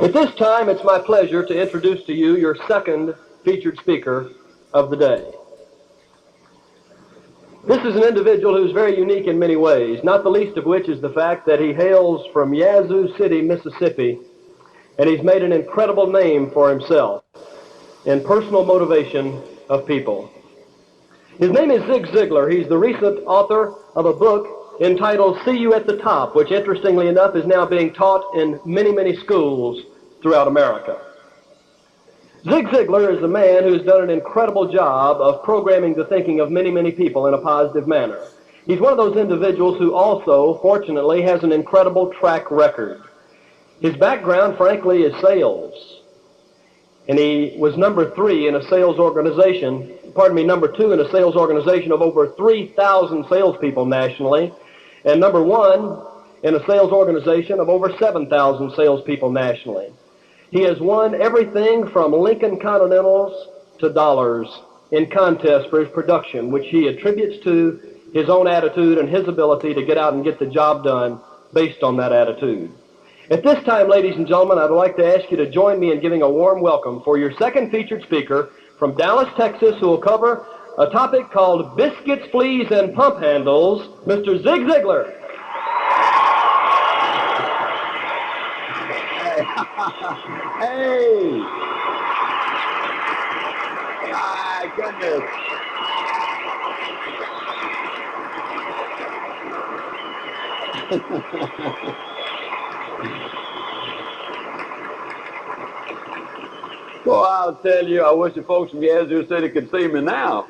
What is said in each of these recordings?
At this time, it's my pleasure to introduce to you your second featured speaker of the day. This is an individual who's very unique in many ways, not the least of which is the fact that he hails from Yazoo City, Mississippi, and he's made an incredible name for himself in personal motivation of people. His name is Zig Ziglar. He's the recent author of a book entitled See You at the Top, which interestingly enough is now being taught in many, many schools throughout America. Zig Ziglar is a man who's done an incredible job of programming the thinking of many, many people in a positive manner. He's one of those individuals who also, fortunately, has an incredible track record. His background, frankly, is sales. And he was number 2 in a sales organization of over 3,000 salespeople nationally, and number 1 in a sales organization of over 7,000 salespeople nationally. He has won everything from Lincoln Continentals to dollars in contests for his production, which he attributes to his own attitude and his ability to get out and get the job done based on that attitude. At this time, ladies and gentlemen, I'd like to ask you to join me in giving a warm welcome for your second featured speaker from Dallas, Texas, who will cover a topic called Biscuits, Fleas, and Pump Handles, Mr. Zig Ziglar. Hey! My goodness! Well, I'll tell you, I wish the folks from Yazoo City could see me now.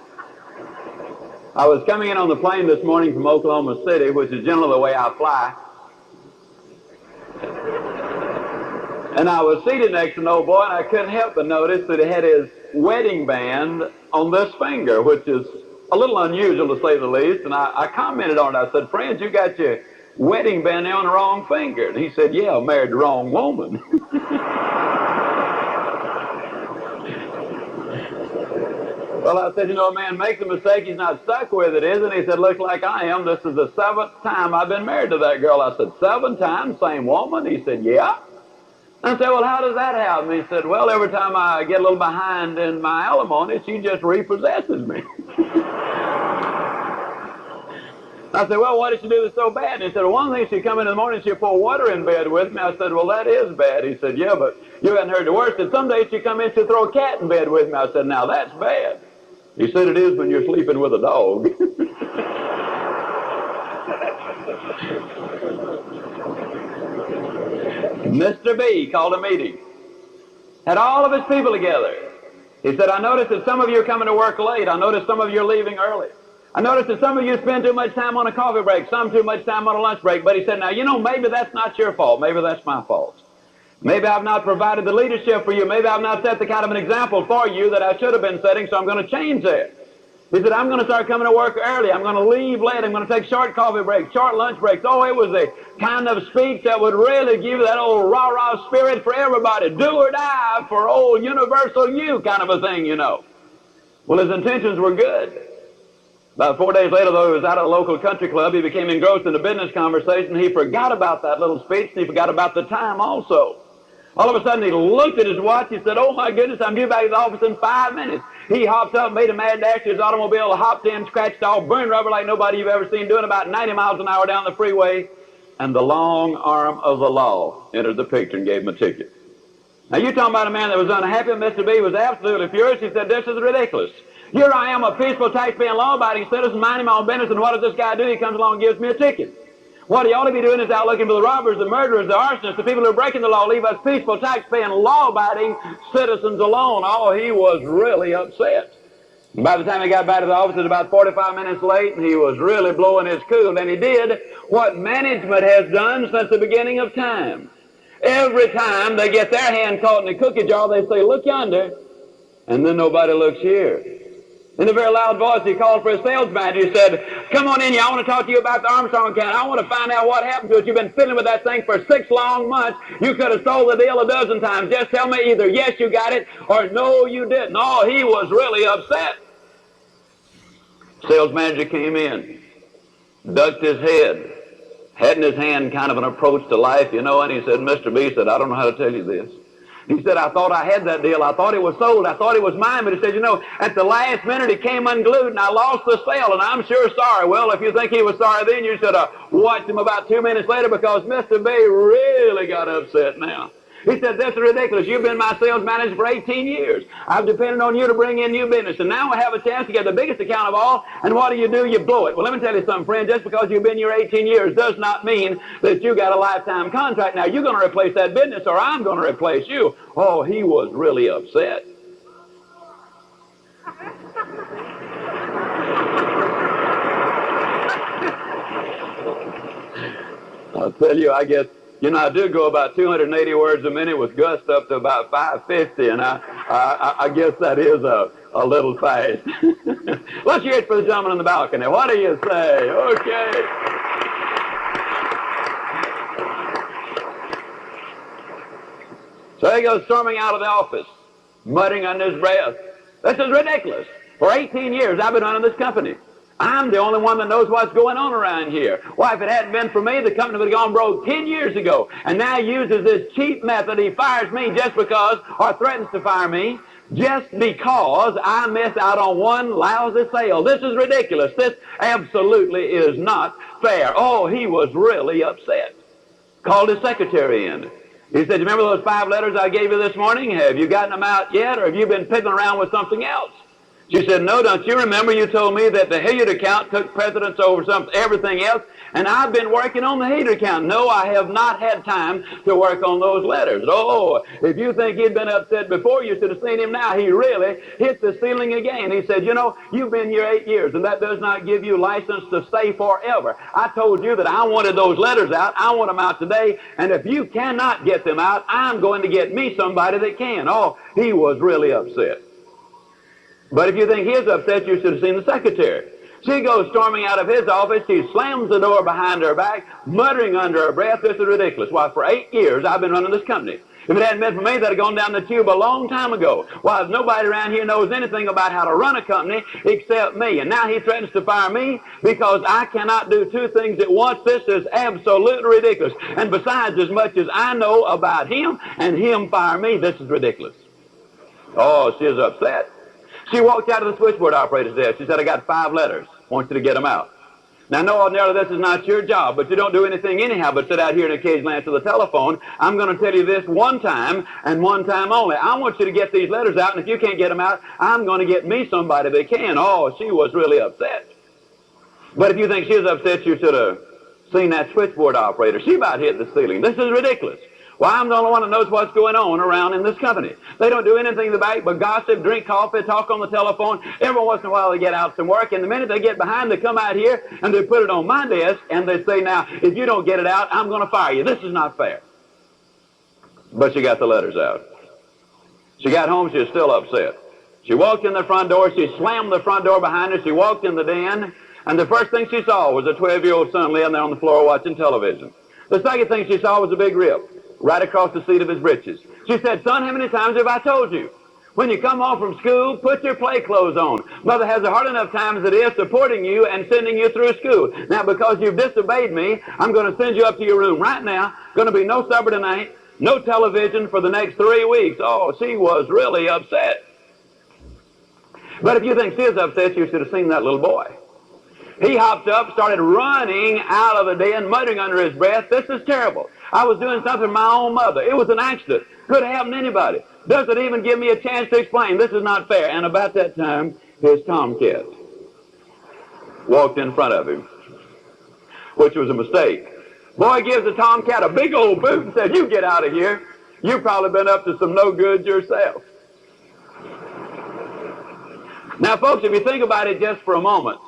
I was coming in on the plane this morning from Oklahoma City, which is generally the way I fly. And I was seated next to an old boy, and I couldn't help but notice that he had his wedding band on this finger, which is a little unusual to say the least. And I commented on it. I said, "Friends, you got your wedding band there on the wrong finger." And he said, "Yeah, I married the wrong woman." Well, I said, "You know, a man makes a mistake, he's not stuck with it, isn't he?" He said, "Looks like I am. This is the 7th time I've been married to that girl." I said, "7 times, same woman?" He said, "Yeah." I said, "Well, how does that happen?" He said, "Well, every time I get a little behind in my alimony, she just repossesses me." I said, "Well, what did she do that's so bad?" And he said, "Well, one thing, she'd come in the morning, she'd pour water in bed with me." I said, "Well, that is bad." He said, "Yeah, but you hadn't heard the worst. And some days she'd come in, she'd throw a cat in bed with me." I said, "Now, that's bad." He said, "It is when you're sleeping with a dog." Mr. B called a meeting, had all of his people together. He said, "I noticed that some of you are coming to work late. I noticed some of you are leaving early. I noticed that some of you spend too much time on a coffee break, some too much time on a lunch break." But he said, "Now, you know, maybe that's not your fault. Maybe that's my fault. Maybe I've not provided the leadership for you. Maybe I've not set the kind of an example for you that I should have been setting, so I'm going to change that." He said, "I'm going to start coming to work early. I'm going to leave late. I'm going to take short coffee breaks, short lunch breaks." Oh, it was a kind of speech that would really give you that old rah-rah spirit for everybody. Do or die for old universal you kind of a thing, you know. Well, his intentions were good. About 4 days later, though, he was out at a local country club. He became engrossed in a business conversation. He forgot about that little speech, and he forgot about the time also. All of a sudden, he looked at his watch. He said, "Oh, my goodness, I'm due back to the office in 5 minutes. He hopped up, made a mad dash to his automobile, hopped in, scratched off, burned rubber like nobody you've ever seen, doing about 90 miles an hour down the freeway. And the long arm of the law entered the picture and gave him a ticket. Now, you're talking about a man that was unhappy. Mr. B was absolutely furious. He said, "This is ridiculous. Here I am, a peaceful, tax-paying, law-abiding citizen, minding my own business, and what does this guy do? He comes along and gives me a ticket. What he ought to be doing is out looking for the robbers, the murderers, the arsonists, the people who are breaking the law, leave us peaceful, tax-paying, law-abiding citizens alone." Oh, he was really upset. And by the time he got back to the office, it was about 45 minutes late, and he was really blowing his cool. And he did what management has done since the beginning of time. Every time they get their hand caught in the cookie jar, they say, "Look yonder," and then nobody looks here. In a very loud voice, he called for his sales manager. He said, "Come on in here. I want to talk to you about the Armstrong account. I want to find out what happened to it. You've been fiddling with that thing for 6 long months. You could have sold the deal a dozen times. Just tell me either yes, you got it, or no, you didn't." Oh, he was really upset. Sales manager came in, ducked his head, had in his hand kind of an approach to life, you know, and he said, "Mr. B," said, "I don't know how to tell you this, He said, I thought I had that deal. I thought it was sold. I thought it was mine. But he said, you know, at the last minute it came unglued and I lost the sale, and I'm sure sorry. Well, if you think he was sorry then, you should have watched him about 2 minutes later, because Mr. B really got upset now. He said, this is ridiculous. You've been my sales manager for 18 years. I've depended on you to bring in new business. And now I have a chance to get the biggest account of all. And what do? You blow it. Well, let me tell you something, friend. Just because you've been here 18 years does not mean that you got a lifetime contract. Now, you're going to replace that business or I'm going to replace you. Oh, he was really upset. I'll tell you, I guess, you know, I do go about 280 words a minute with gust up to about 550, and I guess that is a little fast. Let's hear it for the gentleman on the balcony. What do you say? Okay. So he goes storming out of the office, muttering under his breath, this is ridiculous. For 18 years I've been running this company. I'm the only one that knows what's going on around here. Why, if it hadn't been for me, the company would have gone broke 10 years ago. And now he uses this cheap method. He fires me just because, or threatens to fire me, just because I missed out on one lousy sale. This is ridiculous. This absolutely is not fair. Oh, he was really upset. Called his secretary in. He said, you remember those 5 letters I gave you this morning? Have you gotten them out yet, or have you been piddling around with something else? She said, no, don't you remember you told me that the Hilliard account took precedence over everything else, and I've been working on the Hilliard account. No, I have not had time to work on those letters. Oh, if you think he'd been upset before, you should have seen him now. He really hit the ceiling again. He said, you know, you've been here 8 years, and that does not give you license to stay forever. I told you that I wanted those letters out. I want them out today, and if you cannot get them out, I'm going to get me somebody that can. Oh, he was really upset. But if you think he's upset, you should have seen the secretary. She goes storming out of his office. She slams the door behind her back, muttering under her breath, this is ridiculous. Why, for 8 years I've been running this company. If it hadn't been for me, they'd have gone down the tube a long time ago. Why, nobody around here knows anything about how to run a company except me. And now he threatens to fire me because I cannot do 2 things at once. This is absolutely ridiculous. And besides, as much as I know about him and him fire me, this is ridiculous. Oh, she is upset. She walked out of the switchboard operator's desk. She said, I got 5 letters. I want you to get them out. Now, no, ordinarily this is not your job, but you don't do anything anyhow but sit out here and occasionally answer the telephone. I'm going to tell you this one time and one time only. I want you to get these letters out, and if you can't get them out, I'm going to get me somebody that can. Oh, she was really upset. But if you think she's upset, you should have seen that switchboard operator. She about hit the ceiling. This is ridiculous. Well, I'm the only one that knows what's going on around in this company. They don't do anything in the back but gossip, drink coffee, talk on the telephone. Every once in a while they get out some work, and the minute they get behind, they come out here and they put it on my desk, and they say, now, if you don't get it out, I'm going to fire you. This is not fair. But she got the letters out. She got home, she was still upset. She walked in the front door, she slammed the front door behind her, she walked in the den, and the first thing she saw was a 12-year-old son laying there on the floor watching television. The second thing she saw was a big rip right across the seat of his breeches. She said, son, how many times have I told you? When you come home from school, put your play clothes on. Mother has a hard enough time as it is supporting you and sending you through school. Now, because you've disobeyed me, I'm going to send you up to your room right now. Going to be no supper tonight, no television for the next 3 weeks. Oh, she was really upset. But if you think she is upset, you should have seen that little boy. He hopped up, started running out of the den, muttering under his breath, this is terrible. I was doing something to my own mother. It was an accident. Could have happened to anybody. Doesn't even give me a chance to explain. This is not fair. And about that time, his tomcat walked in front of him, which was a mistake. Boy gives the tomcat a big old boot and said, you get out of here. You've probably been up to some no good yourself. Now, folks, if you think about it just for a moment,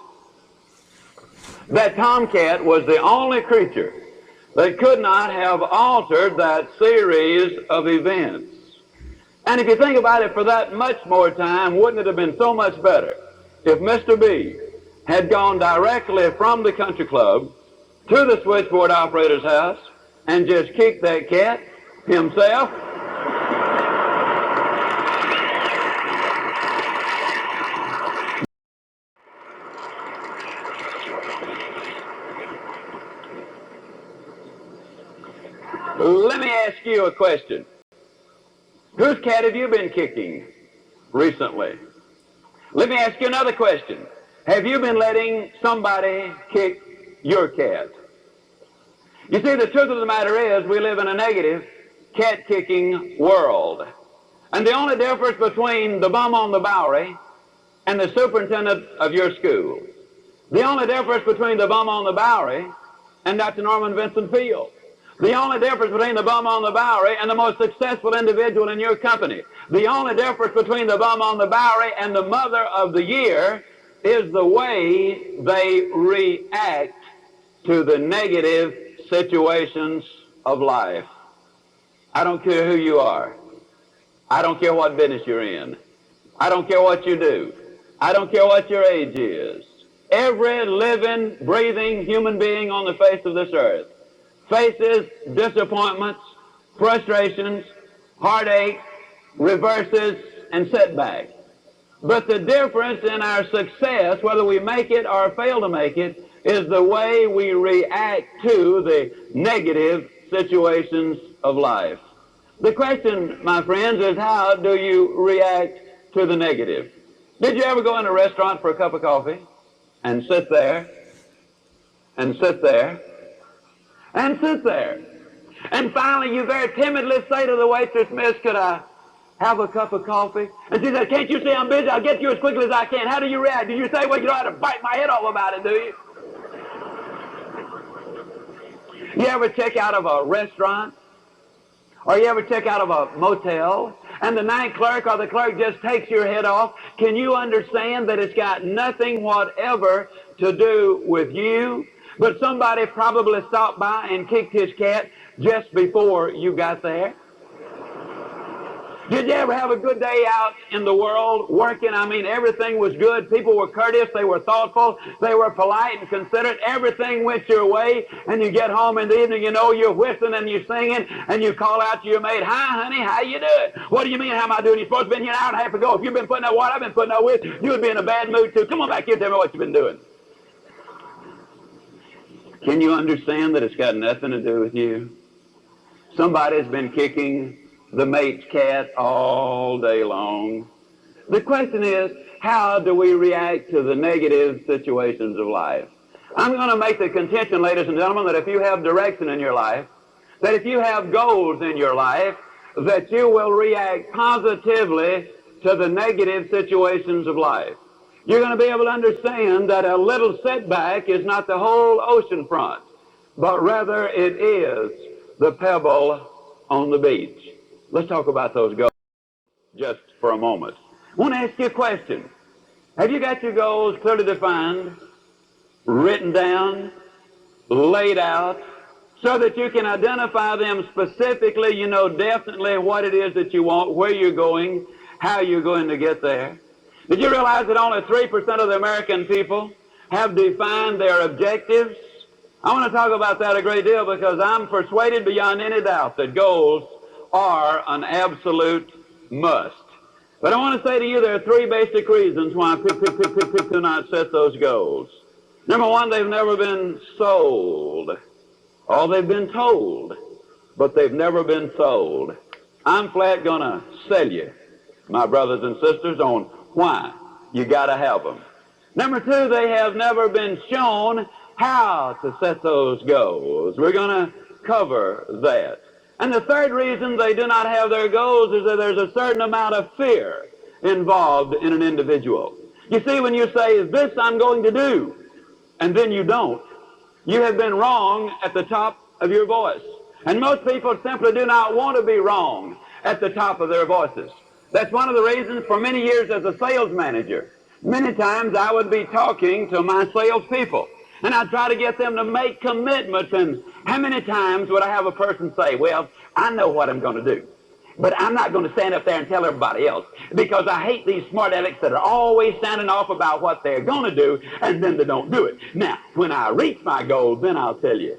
that tomcat was the only creature that could not have altered that series of events. And if you think about it for that much more time, wouldn't it have been so much better if Mr. B had gone directly from the country club to the switchboard operator's house and just kicked that cat himself? Let me ask you a question. Whose cat have you been kicking recently? Let me ask you another question. Have you been letting somebody kick your cat? You see, the truth of the matter is we live in a negative, cat-kicking world. And the only difference between the bum on the Bowery and the superintendent of your school, the only difference between the bum on the Bowery and Dr. Norman Vincent Field, the only difference between the bum on the Bowery and the most successful individual in your company, the only difference between the bum on the Bowery and the mother of the year is the way they react to the negative situations of life. I don't care who you are. I don't care what business you're in. I don't care what you do. I don't care what your age is. Every living, breathing human being on the face of this earth faces disappointments, frustrations, heartache, reverses, and setbacks. But the difference in our success, whether we make it or fail to make it, is the way we react to the negative situations of life. The question, my friends, is how do you react to the negative? Did you ever go in a restaurant for a cup of coffee and sit there and sit there and sit there, and finally you very timidly say to the waitress, "Miss, could I have a cup of coffee?" And she said, "Can't you see I'm busy? I'll get you as quickly as I can." How do you react? Do you say, "Well, you don't have to bite my head off about it, do you?" You ever check out of a restaurant? Or you ever check out of a motel, and the night clerk or the clerk just takes your head off? Can you understand that it's got nothing whatever to do with you, but somebody probably stopped by and kicked his cat just before you got there? Did you ever have a good day out in the world working? I mean, everything was good. People were courteous. They were thoughtful. They were polite and considerate. Everything went your way. And you get home in the evening, you know, you're whistling and you're singing, and you call out to your mate, "Hi, honey, how you doing?" "What do you mean, how am I doing? You're supposed to have been here an hour and a half ago. If you've been putting out what I've been putting out with, you would be in a bad mood too. Come on back here and tell me what you've been doing." Can you understand that it's got nothing to do with you? Somebody's been kicking the mate's cat all day long. The question is, how do we react to the negative situations of life? I'm going to make the contention, ladies and gentlemen, that if you have direction in your life, that if you have goals in your life, that you will react positively to the negative situations of life. You're going to be able to understand that a little setback is not the whole ocean front, but rather it is the pebble on the beach. Let's talk about those goals just for a moment. I want to ask you a question. Have you got your goals clearly defined, written down, laid out, so that you can identify them specifically? You know definitely what it is that you want, where you're going, how you're going to get there. Did you realize that only 3% of the American people have defined their objectives? I want to talk about that a great deal because I'm persuaded beyond any doubt that goals are an absolute must. But I want to say to you there are three basic reasons why people do not set those goals. Number one, they've never been sold. Oh, they've been told, but they've never been sold. I'm flat going to sell you, my brothers and sisters, on why you got to have them. Number two, they have never been shown how to set those goals. We're going to cover that. And the third reason they do not have their goals is that there's a certain amount of fear involved in an individual. You see, when you say, "This I'm going to do," and then you don't, you have been wrong at the top of your voice. And most people simply do not want to be wrong at the top of their voices. That's one of the reasons for many years as a sales manager. Many times I would be talking to my salespeople, and I'd try to get them to make commitments. And how many times would I have a person say, "Well, I know what I'm going to do, but I'm not going to stand up there and tell everybody else because I hate these smart alecks that are always sounding off about what they're going to do, and then they don't do it. Now, when I reach my goal, then I'll tell you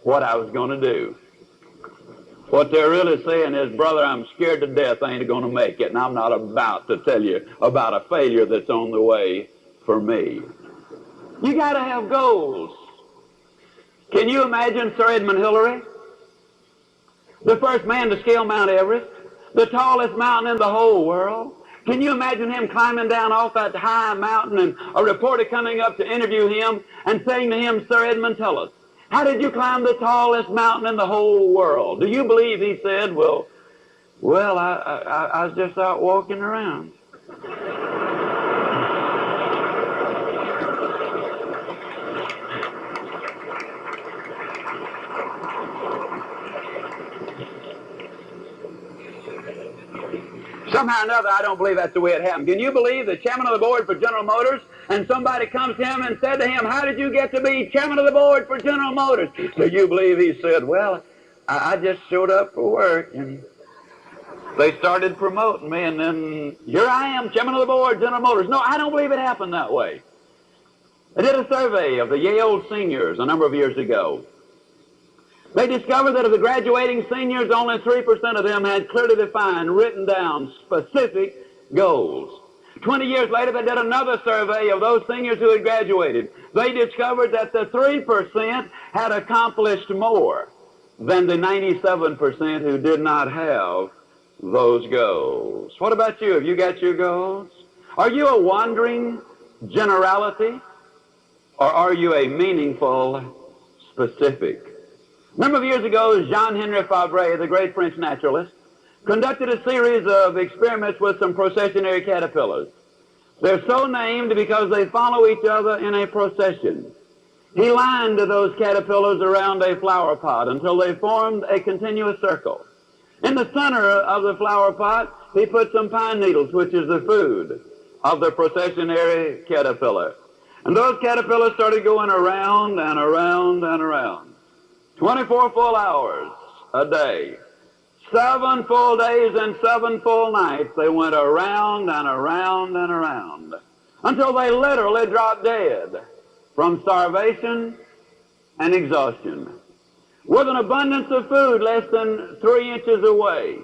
what I was going to do." What they're really saying is, "Brother, I'm scared to death I ain't going to make it, and I'm not about to tell you about a failure that's on the way for me." You got to have goals. Can you imagine Sir Edmund Hillary, the first man to scale Mount Everest, the tallest mountain in the whole world. Can you imagine him climbing down off that high mountain and a reporter coming up to interview him and saying to him, "Sir Edmund, tell us, how did you climb the tallest mountain in the whole world?" Do you believe he said, well, I was just out walking around. Somehow or another, I don't believe that's the way it happened. Can you believe the chairman of the board for General Motors, and somebody comes to him and said to him, "How did you get to be chairman of the board for General Motors?" Do you believe he said, "Well, I just showed up for work, and they started promoting me, and then here I am, chairman of the board, General Motors"? No, I don't believe it happened that way. I did a survey of the Yale seniors a number of years ago. They discovered that of the graduating seniors, only 3% of them had clearly defined, written down, specific goals. 20 years later, they did another survey of those seniors who had graduated. They discovered that the 3% had accomplished more than the 97% who did not have those goals. What about you? Have you got your goals? Are you a wandering generality, or are you a meaningful specific? A number of years ago, Jean-Henri Fabre, the great French naturalist, conducted a series of experiments with some processionary caterpillars. They're so named because they follow each other in a procession. He lined those caterpillars around a flower pot until they formed a continuous circle. In the center of the flower pot, he put some pine needles, which is the food of the processionary caterpillar. And those caterpillars started going around and around and around. 24 full hours a day, 7 full days and 7 full nights, they went around and around and around until they literally dropped dead from starvation and exhaustion. With an abundance of food less than 3 inches away,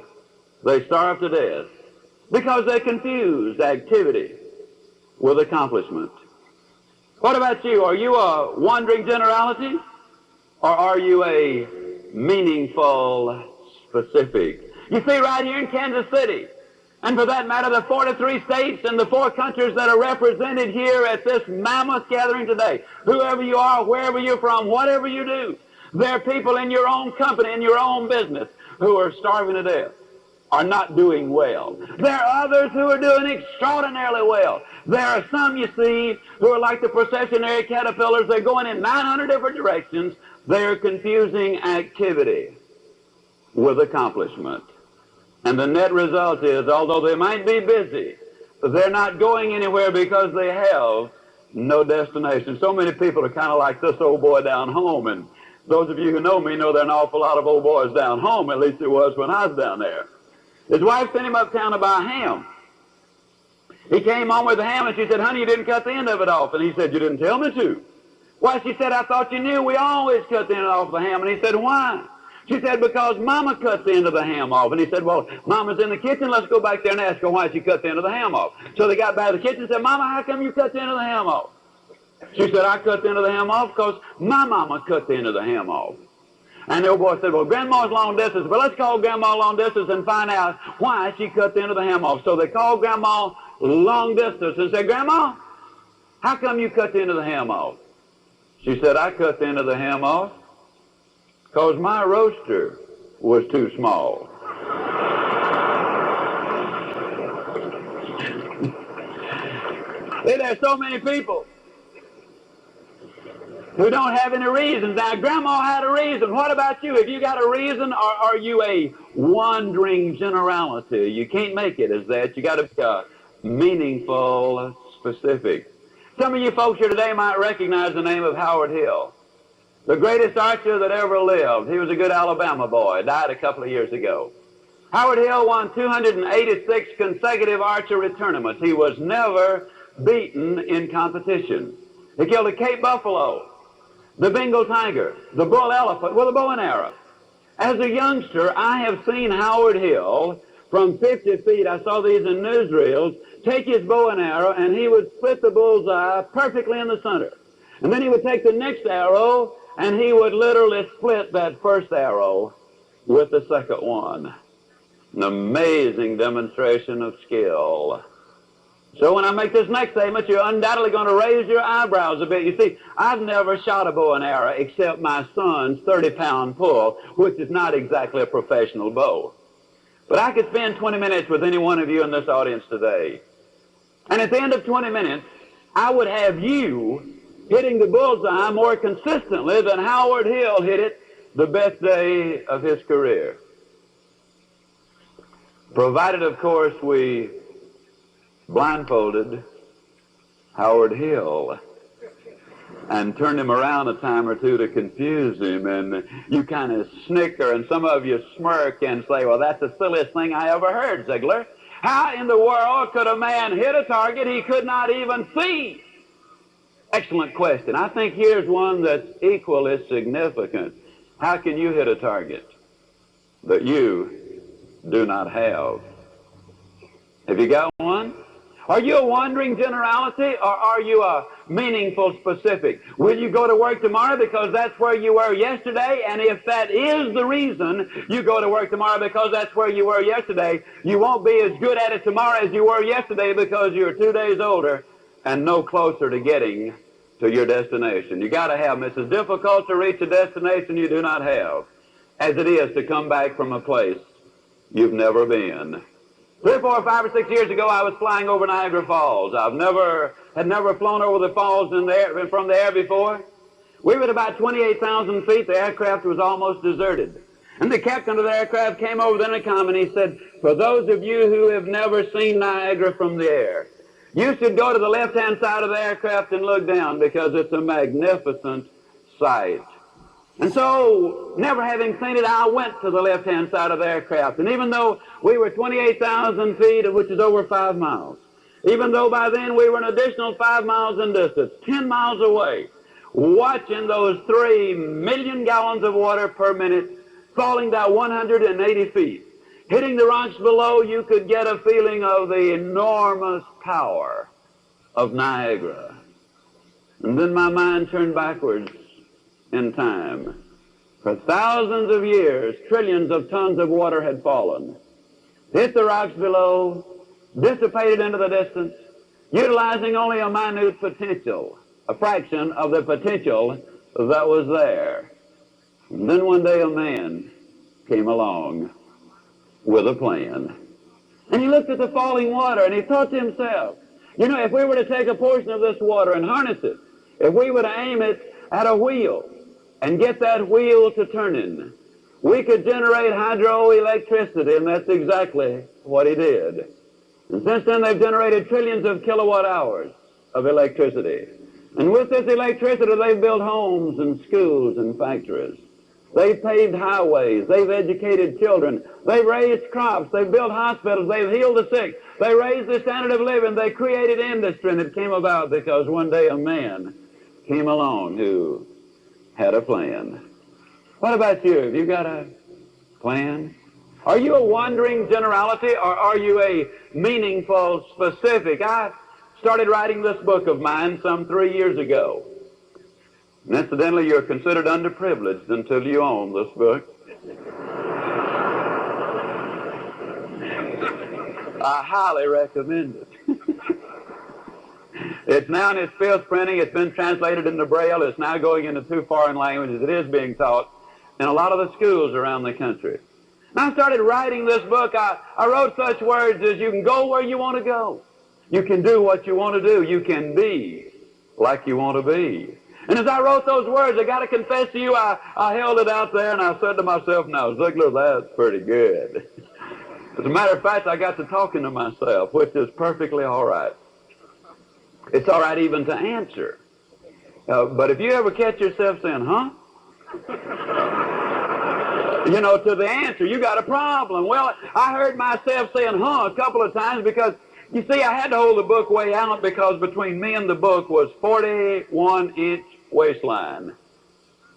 they starved to death because they confused activity with accomplishment. What about you? Are you a wandering generality, or are you a meaningful specific? You see, right here in Kansas City, and for that matter, the 43 states and the 4 countries that are represented here at this mammoth gathering today, whoever you are, wherever you're from, whatever you do, there are people in your own company, in your own business, who are starving to death, are not doing well. There are others who are doing extraordinarily well. There are some, you see, who are like the processionary caterpillars. They're going in 900 different directions. They're confusing activity with accomplishment. And the net result is, although they might be busy, they're not going anywhere because they have no destination. So many people are kind of like this old boy down home, and those of you who know me know there are an awful lot of old boys down home, at least it was when I was down there. His wife sent him uptown to buy ham. He came home with the ham, and she said, "Honey, you didn't cut the end of it off." And he said, "You didn't tell me to." "Why," she said, "I thought you knew we always cut the end off the ham." And he said, "Why?" She said, "Because Mama cut the end of the ham off." And he said, "Well, Mama's in the kitchen. Let's go back there and ask her why she cut the end of the ham off." So they got back to the kitchen and said, "Mama, how come you cut the end of the ham off?" She said, "I cut the end of the ham off because my mama cut the end of the ham off." And the old boy said, "Well, Grandma's long distance, but let's call Grandma long distance and find out why she cut the end of the ham off." So they called Grandma long distance and said, "Grandma, how come you cut the end of the ham off?" She said, "I cut the end of the ham off because my roaster was too small." See, there's so many people who don't have any reasons. Now, Grandma had a reason. What about you? Have you got a reason, or are you a wandering generality? You can't make it as that. You got to be a meaningful specific. Some of you folks here today might recognize the name of Howard Hill, the greatest archer that ever lived. He was a good Alabama boy, died a couple of years ago. Howard Hill won 286 consecutive archery tournaments. He was never beaten in competition. He killed a Cape buffalo, the Bengal tiger, the bull elephant with a bow and arrow. As a youngster, I have seen Howard Hill from 50 feet. I saw these in newsreels. Take his bow and arrow, and he would split the bullseye perfectly in the center. And then he would take the next arrow, and he would literally split that first arrow with the second one. An amazing demonstration of skill. So when I make this next statement, you're undoubtedly going to raise your eyebrows a bit. You see, I've never shot a bow and arrow except my son's 30-pound pull, which is not exactly a professional bow. But I could spend 20 minutes with any one of you in this audience today. And at the end of 20 minutes, I would have you hitting the bullseye more consistently than Howard Hill hit it the best day of his career. Provided, of course, we blindfolded Howard Hill and turned him around a time or two to confuse him, and you kind of snicker, and some of you smirk and say, well, that's the silliest thing I ever heard, Ziglar. How in the world could a man hit a target he could not even see? Excellent question. I think here's one that's equally significant. How can you hit a target that you do not have? Have you got one? Are you a wandering generality, or are you a meaningful specific? Will you go to work tomorrow because that's where you were yesterday? And if that is the reason you go to work tomorrow because that's where you were yesterday, you won't be as good at it tomorrow as you were yesterday because you're 2 days older and no closer to getting to your destination. You got to have them. It's as difficult to reach a destination you do not have as it is to come back from a place you've never been. 3, 4, 5, or 6 years ago, I was flying over Niagara Falls. Had never flown over the falls from the air before. We were at about 28,000 feet. The aircraft was almost deserted. And the captain of the aircraft came over the intercom and he said, for those of you who have never seen Niagara from the air, you should go to the left-hand side of the aircraft and look down because it's a magnificent sight. And so, never having seen it, I went to the left-hand side of the aircraft. And even though we were 28,000 feet, which is over 5 miles, even though by then we were an additional 5 miles in distance, 10 miles away, watching those 3 million gallons of water per minute falling down 180 feet, hitting the rocks below, you could get a feeling of the enormous power of Niagara. And then my mind turned backwards in time. For thousands of years, trillions of tons of water had fallen, hit the rocks below, dissipated into the distance, utilizing only a minute potential, a fraction of the potential that was there. And then one day a man came along with a plan. And he looked at the falling water and he thought to himself, you know, if we were to take a portion of this water and harness it, if we were to aim it at a wheel and get that wheel to turning, we could generate hydroelectricity, and that's exactly what he did. And since then they've generated trillions of kilowatt hours of electricity. And with this electricity they've built homes and schools and factories. They've paved highways, they've educated children, they've raised crops, they've built hospitals, they've healed the sick, they raised the standard of living, they created industry, and it came about because one day a man came along who had a plan. What about you? Have you got a plan? Are you a wandering generality, or are you a meaningful specific? I started writing this book of mine some 3 years ago. And incidentally, you're considered underprivileged until you own this book. I highly recommend it. It's now in its 5th printing. It's been translated into Braille. It's now going into 2 foreign languages. It is being taught in a lot of the schools around the country. And I started writing this book. I wrote such words as you can go where you want to go. You can do what you want to do. You can be like you want to be. And as I wrote those words, I got to confess to you, I held it out there and I said to myself, now, Ziglar, that's pretty good. As a matter of fact, I got to talking to myself, which is perfectly all right. It's all right even to answer. But if you ever catch yourself saying, huh? You know, to the answer, you got a problem. Well, I heard myself saying, huh, a couple of times because, you see, I had to hold the book way out because between me and the book was 41-inch waistline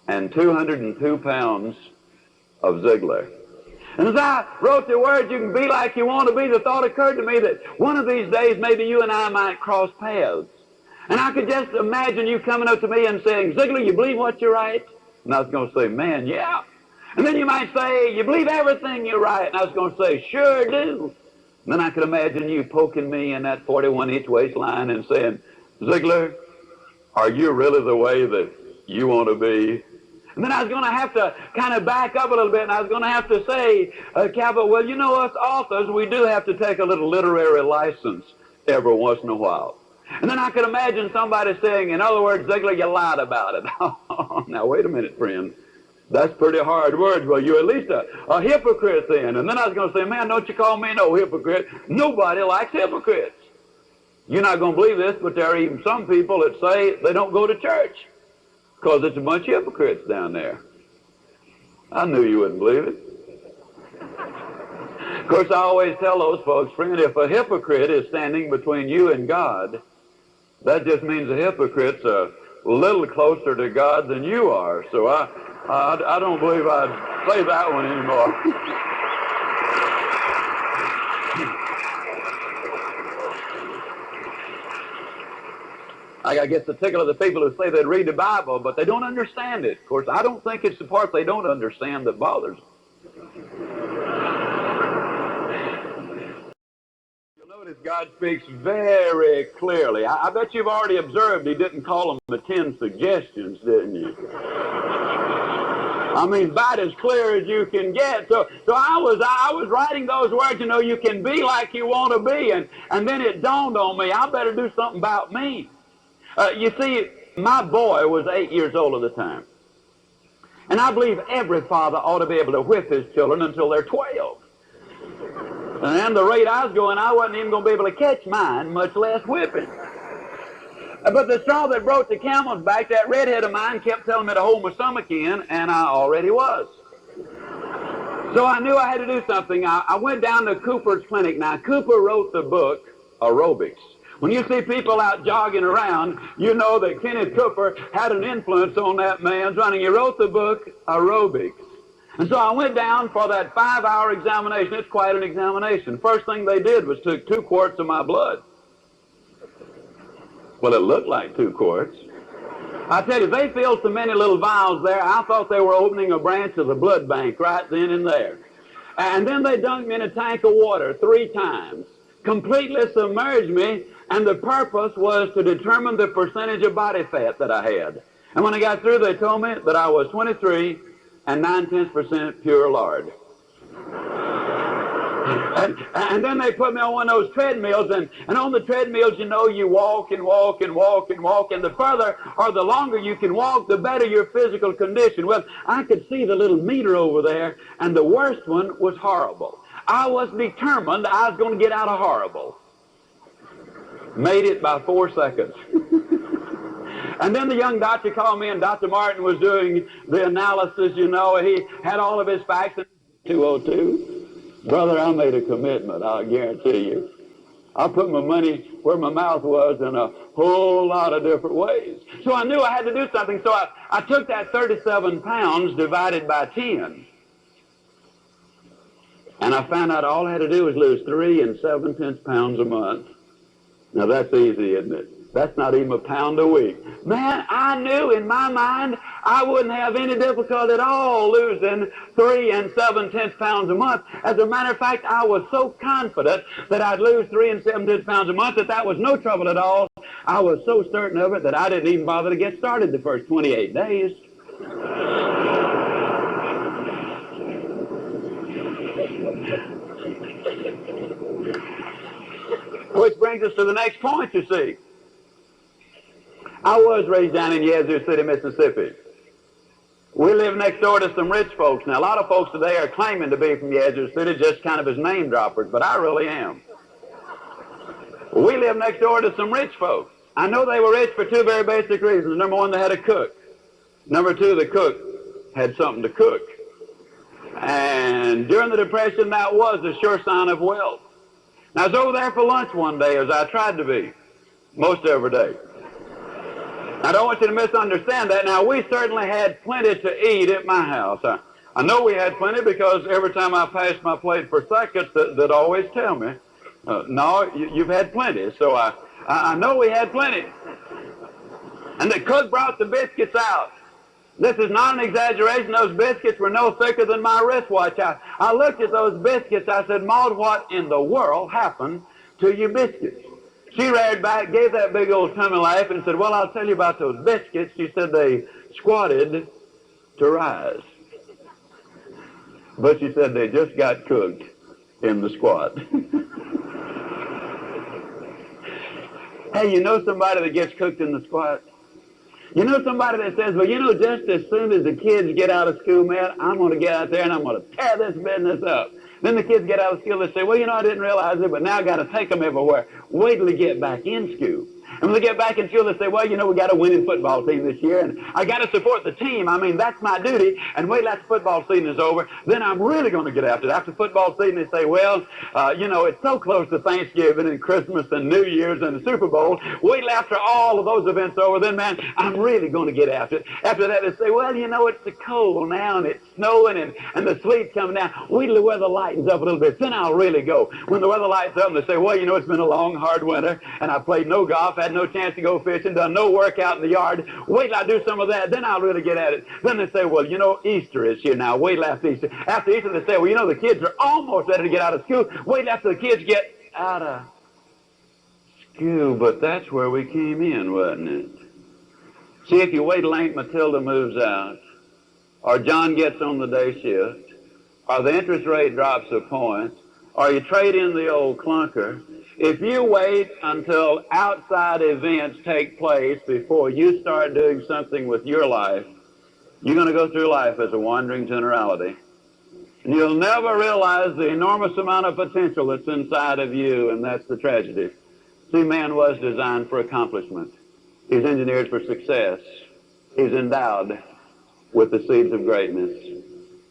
and 202 pounds of Ziglar. And as I wrote the words, you can be like you want to be, the thought occurred to me that one of these days maybe you and I might cross paths. And I could just imagine you coming up to me and saying, Ziglar, you believe what you write? And I was going to say, man, yeah. And then you might say, you believe everything you write. And I was going to say, sure do. And then I could imagine you poking me in that 41-inch waistline and saying, Ziglar, are you really the way that you want to be? And then I was going to have to kind of back up a little bit, and I was going to have to say, Cabot, well, you know, us authors, we do have to take a little literary license every once in a while. And then I could imagine somebody saying, in other words, Ziglar, you lied about it. Now, wait a minute, friend. That's pretty hard words. Well, you're at least a hypocrite then. And then I was going to say, man, don't you call me no hypocrite. Nobody likes hypocrites. You're not going to believe this, but there are even some people that say they don't go to church because it's a bunch of hypocrites down there. I knew you wouldn't believe it. Of course, I always tell those folks, friend, if a hypocrite is standing between you and God, that just means the hypocrite's a little closer to God than you are. So I don't believe I'd say that one anymore. I get the tickle of the people who say they'd read the Bible, but they don't understand it. Of course, I don't think it's the part they don't understand that bothers them. You'll notice God speaks very clearly. I bet you've already observed he didn't call them the 10 suggestions, didn't you? I mean, about as clear as you can get. So I was writing those words, you know, you can be like you want to be, and then it dawned on me, I better do something about me. You see, my boy was 8 years old at the time. And I believe every father ought to be able to whip his children until they're 12. And the rate I was going, I wasn't even going to be able to catch mine, much less whipping. But the straw that broke the camel's back, that redhead of mine kept telling me to hold my stomach in, and I already was. So I knew I had to do something. I went down to Cooper's clinic. Now, Cooper wrote the book, Aerobics. When you see people out jogging around, you know that Kenneth Cooper had an influence on that man's running. He wrote the book, Aerobics. And so I went down for that 5-hour examination. It's quite an examination. First thing they did was took 2 quarts of my blood. Well, it looked like 2 quarts. I tell you, they filled so many little vials there, I thought they were opening a branch of the blood bank right then and there. And then they dunked me in a tank of water 3 times, completely submerged me, and the purpose was to determine the percentage of body fat that I had. And when I got through, they told me that I was 23 and 9/10% pure lard. And then they put me on one of those treadmills, and on the treadmills, you know, you walk and walk and walk and walk, and the further or the longer you can walk, the better your physical condition. Well, I could see the little meter over there, and the worst one was horrible. I was determined I was going to get out of horrible. Made it by 4 seconds. And then the young doctor called me, and Dr. Martin was doing the analysis, you know, and he had all of his facts. 202. Brother, I made a commitment, I'll guarantee you. I put my money where my mouth was in a whole lot of different ways. So I knew I had to do something, so I took that 37 pounds divided by 10. And I found out all I had to do was lose 3 7/10 pounds a month. Now that's easy, isn't it? That's not even a pound a week. Man, I knew in my mind I wouldn't have any difficulty at all losing 3 7/10 pounds a month. As a matter of fact, I was so confident that I'd lose 3 7/10 pounds a month that was no trouble at all. I was so certain of it that I didn't even bother to get started the first 28 days. Which brings us to the next point, you see. I was raised down in Yazoo City, Mississippi. We live next door to some rich folks. Now, a lot of folks today are claiming to be from Yazoo City just kind of as name droppers, but I really am. We live next door to some rich folks. I know they were rich for 2 very basic reasons. Number 1, they had a cook. Number 2, the cook had something to cook. And during the Depression, that was a sure sign of wealth. Now, I was over there for lunch one day, as I tried to be, most every day. I don't want you to misunderstand that. Now, we certainly had plenty to eat at my house. I know we had plenty because every time I passed my plate for seconds, they'd always tell me, no, you've had plenty. So I know we had plenty. And the cook brought the biscuits out. This is not an exaggeration. Those biscuits were no thicker than my wristwatch. I looked at those biscuits. I said, Maud, what in the world happened to your biscuits? She reared back, gave that big old tummy laugh, and said, well, I'll tell you about those biscuits. She said they squatted to rise. But she said they just got cooked in the squat. Hey, you know somebody that gets cooked in the squat? You know somebody that says, well, you know, just as soon as the kids get out of school, man, I'm going to get out there and I'm going to tear this business up. Then the kids get out of school, they say, well, you know, I didn't realize it, but now I got to take them everywhere. Wait till they get back in school. And when they get back in school, they say, well, you know, we got a winning football team this year, and I got to support the team. I mean, that's my duty. And wait till that football season is over, then I'm really going to get after it. After football season, they say, well, you know, it's so close to Thanksgiving and Christmas and New Year's and the Super Bowl. Wait till after all of those events are over, then, man, I'm really going to get after it. After that, they say, well, you know, it's the cold now, and it's snowing, and the sleet's coming down. Wait till the weather lightens up a little bit, then I'll really go. When the weather lightens up, they say, well, you know, it's been a long, hard winter, and I played no golf, had no chance to go fishing, done no work out in the yard. Wait till I do some of that, then I'll really get at it. Then they say, well, you know, Easter is here now. Wait till after Easter. After Easter, they say, well, you know, the kids are almost ready to get out of school. Wait till after the kids get out of school. But that's where we came in, wasn't it? See, if you wait till Aunt Matilda moves out, or John gets on the day shift, or the interest rate drops a point, or you trade in the old clunker, if you wait until outside events take place before you start doing something with your life, you're going to go through life as a wandering generality. And you'll never realize the enormous amount of potential that's inside of you, and that's the tragedy. See, man was designed for accomplishment. He's engineered for success. He's endowed with the seeds of greatness.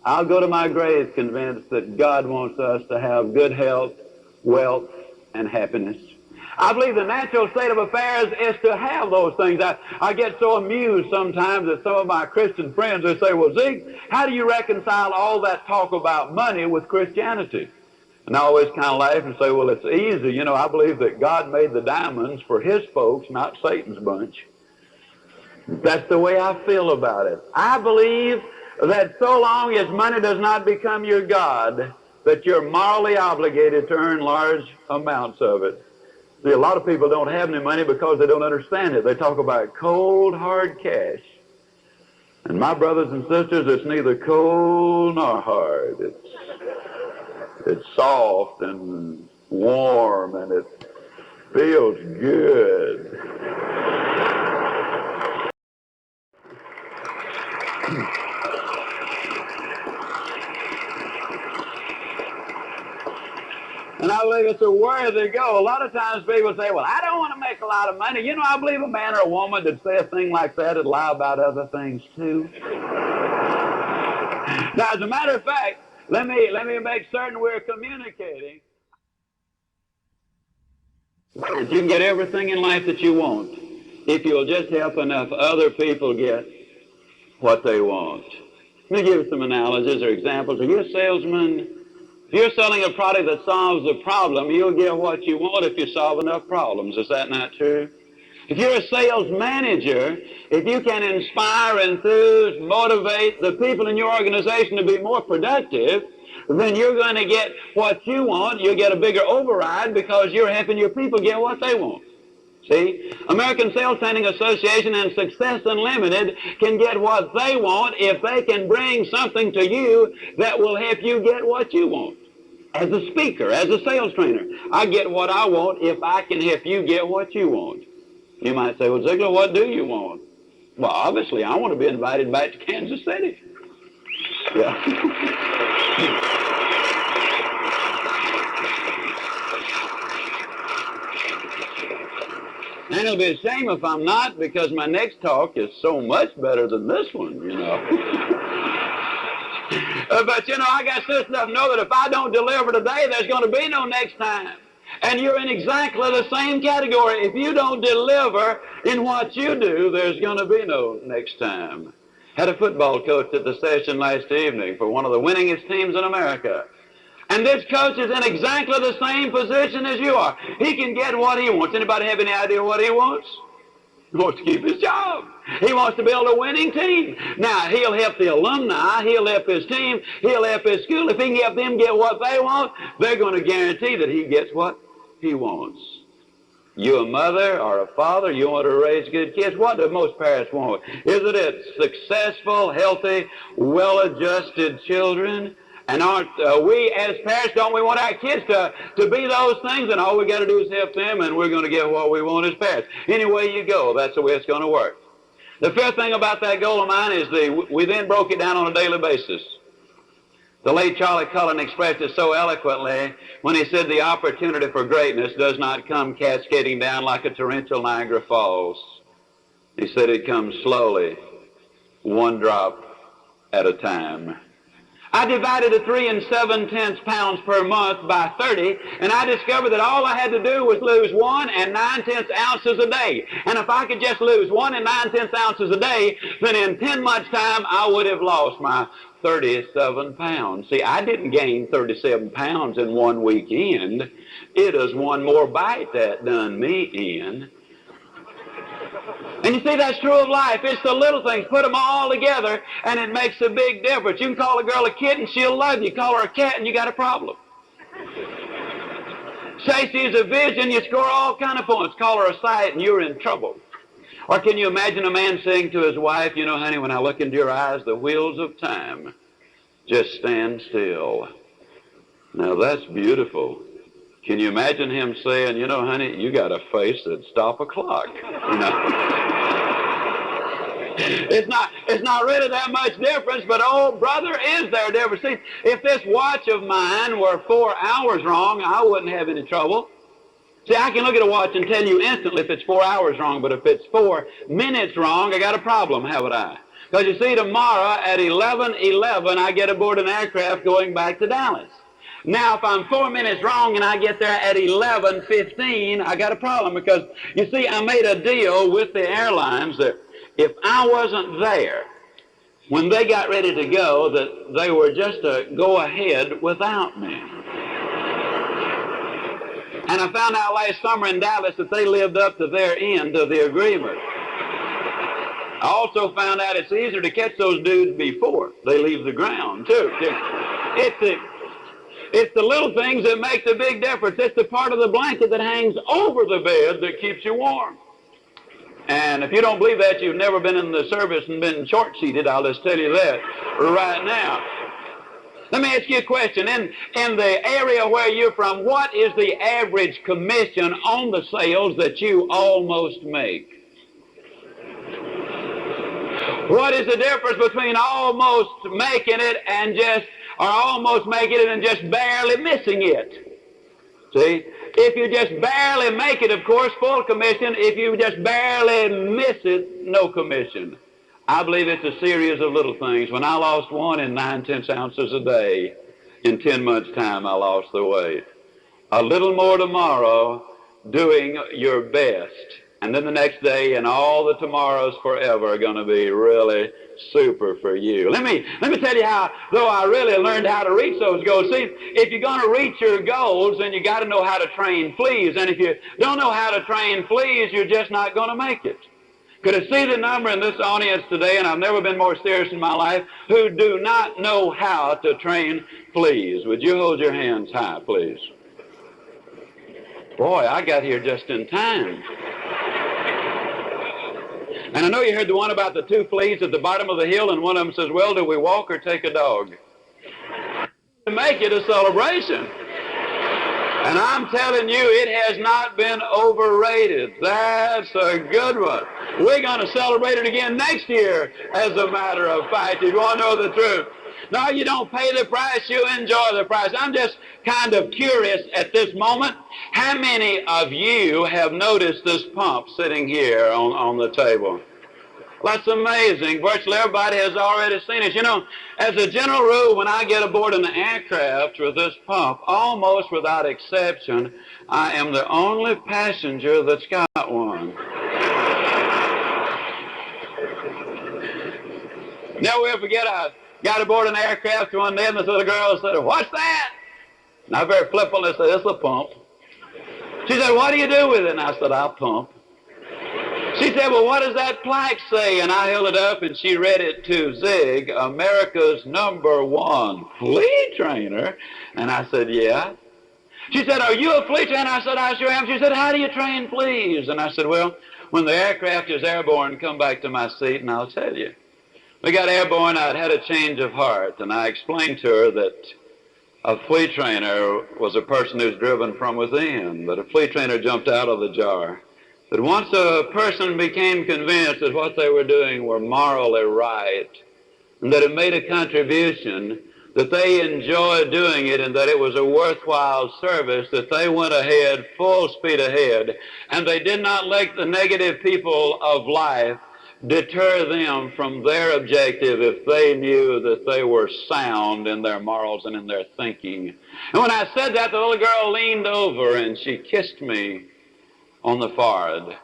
I'll go to my grave convinced that God wants us to have good health, wealth, and happiness. I believe the natural state of affairs is to have those things. I get so amused sometimes that some of my Christian friends, they say, well, Zig, how do you reconcile all that talk about money with Christianity? And I always kind of laugh and say, well, it's easy. You know, I believe that God made the diamonds for his folks, not Satan's bunch. That's the way I feel about it. I believe that so long as money does not become your God, that you're morally obligated to earn large amounts of it. See, a lot of people don't have any money because they don't understand it. They talk about cold, hard cash. And my brothers and sisters, it's neither cold nor hard. It's soft and warm, and it feels good. And I believe it's a worthy goal. A lot of times people say, well, I don't want to make a lot of money. You know, I believe a man or a woman that say a thing like that would lie about other things too. Now, as a matter of fact, let me make certain we're communicating. You can get everything in life that you want if you'll just help enough other people get what they want. Let me give you some analogies or examples. Are you a salesman? If you're selling a product that solves a problem, you'll get what you want if you solve enough problems. Is that not true? If you're a sales manager, if you can inspire, enthuse, motivate the people in your organization to be more productive, then you're going to get what you want. You'll get a bigger override because you're helping your people get what they want. See, American Sales Training Association and Success Unlimited can get what they want if they can bring something to you that will help you get what you want. As a speaker, as a sales trainer, I get what I want if I can help you get what you want. You might say, well, Ziglar, what do you want? Well, obviously, I want to be invited back to Kansas City. Yeah. And it'll be a shame if I'm not, because my next talk is so much better than this one, you know. But, you know, I got this enough to know that if I don't deliver today, there's going to be no next time. And you're in exactly the same category. If you don't deliver in what you do, there's going to be no next time. Had a football coach at the session last evening for one of the winningest teams in America. And this coach is in exactly the same position as you are. He can get what he wants. Anybody have any idea what he wants? He wants to keep his job. He wants to build a winning team. Now, he'll help the alumni. He'll help his team. He'll help his school. If he can help them get what they want, they're going to guarantee that he gets what he wants. You a mother or a father, you want to raise good kids. What do most parents want? Isn't it successful, healthy, well-adjusted children? And aren't we as parents, don't we want our kids to be those things, and all we got to do is help them, and we're going to get what we want as parents. Any way you go, that's the way it's going to work. The fifth thing about that goal of mine is we then broke it down on a daily basis. The late Charlie Cullen expressed it so eloquently when he said the opportunity for greatness does not come cascading down like a torrential Niagara Falls. He said it comes slowly, one drop at a time. I divided the 3 7/10 pounds per month by 30, and I discovered that all I had to do was lose 1 9/10 ounces a day. And if I could just lose 1 9/10 ounces a day, then in 10 months' time, I would have lost my 37 pounds. See, I didn't gain 37 pounds in one weekend. It is one more bite that done me in. And you see, that's true of life. It's the little things. Put them all together, and it makes a big difference. You can call a girl a kitten, she'll love you. Call her a cat, and you got a problem. Say she's a vision, you score all kind of points. Call her a sight, and you're in trouble. Or can you imagine a man saying to his wife, you know, honey, when I look into your eyes, the wheels of time just stand still. Now, that's beautiful. Can you imagine him saying, you know, honey, you got a face that'd stop a clock? You know? It's not really that much difference, but oh, brother, is there a difference? See, if this watch of mine were 4 hours wrong, I wouldn't have any trouble. See, I can look at a watch and tell you instantly if it's 4 hours wrong, but if it's 4 minutes wrong, I got a problem, haven't I? Because you see, tomorrow at 11:11, I get aboard an aircraft going back to Dallas. Now, if I'm 4 minutes wrong and I get there at 11:15, I got a problem because, you see, I made a deal with the airlines that if I wasn't there when they got ready to go, that they were just to go ahead without me. And I found out last summer in Dallas that they lived up to their end of the agreement. I also found out it's easier to catch those dudes before they leave the ground, too. It's the little things that make the big difference. It's the part of the blanket that hangs over the bed that keeps you warm. And if you don't believe that, you've never been in the service and been short-seated. I'll just tell you that right now. Let me ask you a question. In the area where you're from, what is the average commission on the sales that you almost make? What is the difference between almost making it and just, or almost making it and just barely missing it? See? If you just barely make it, of course, full commission. If you just barely miss it, no commission. I believe it's a series of little things. When I lost 1 9/10 ounces a day, in 10 months' time, I lost the weight. A little more tomorrow, doing your best. And then the next day and all the tomorrows forever are going to be really super for you. Let me tell you how, though I really learned how to reach those goals. See, if you're going to reach your goals, then you got to know how to train fleas. And if you don't know how to train fleas, you're just not going to make it. Could I see the number in this audience today, and I've never been more serious in my life, who do not know how to train fleas? Would you hold your hands high, please? Boy, I got here just in time. And I know you heard the one about the 2 fleas at the bottom of the hill, and one of them says, well, do we walk or take a dog? To make it a celebration. And I'm telling you, it has not been overrated. That's a good one. We're going to celebrate it again next year, as a matter of fact, if you want to know the truth. No, you don't pay the price, you enjoy the price. I'm just kind of curious at this moment, how many of you have noticed this pump sitting here on the table? Well, that's amazing. Virtually everybody has already seen it. You know, as a general rule, when I get aboard an aircraft with this pump, almost without exception, I am the only passenger that's got one. Never will forget, I got aboard an aircraft one day, and this little girl said, what's that? And I very flippantly said, it's a pump. She said, what do you do with it? And I said, I pump. She said, well, what does that plaque say? And I held it up, and she read it to Zig, America's #1 flea trainer. And I said, yeah. She said, are you a flea trainer? I said, I sure am. She said, how do you train fleas? And I said, well, when the aircraft is airborne, come back to my seat, and I'll tell you. We got airborne. I'd had a change of heart, and I explained to her that a flea trainer was a person who's driven from within, that a flea trainer jumped out of the jar. That once a person became convinced that what they were doing were morally right, and that it made a contribution, that they enjoyed doing it, and that it was a worthwhile service, that they went ahead, full speed ahead, and they did not let the negative people of life deter them from their objective if they knew that they were sound in their morals and in their thinking. And when I said that, the little girl leaned over and she kissed me on the forehead.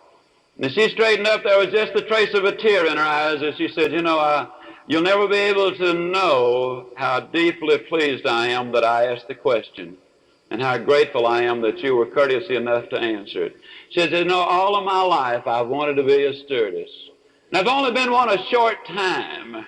And as she straightened up, there was just the trace of a tear in her eyes as she said, you know, you'll never be able to know how deeply pleased I am that I asked the question, and how grateful I am that you were courteous enough to answer it. She said, you know, all of my life I've wanted to be a stewardess. And I've only been one a short time.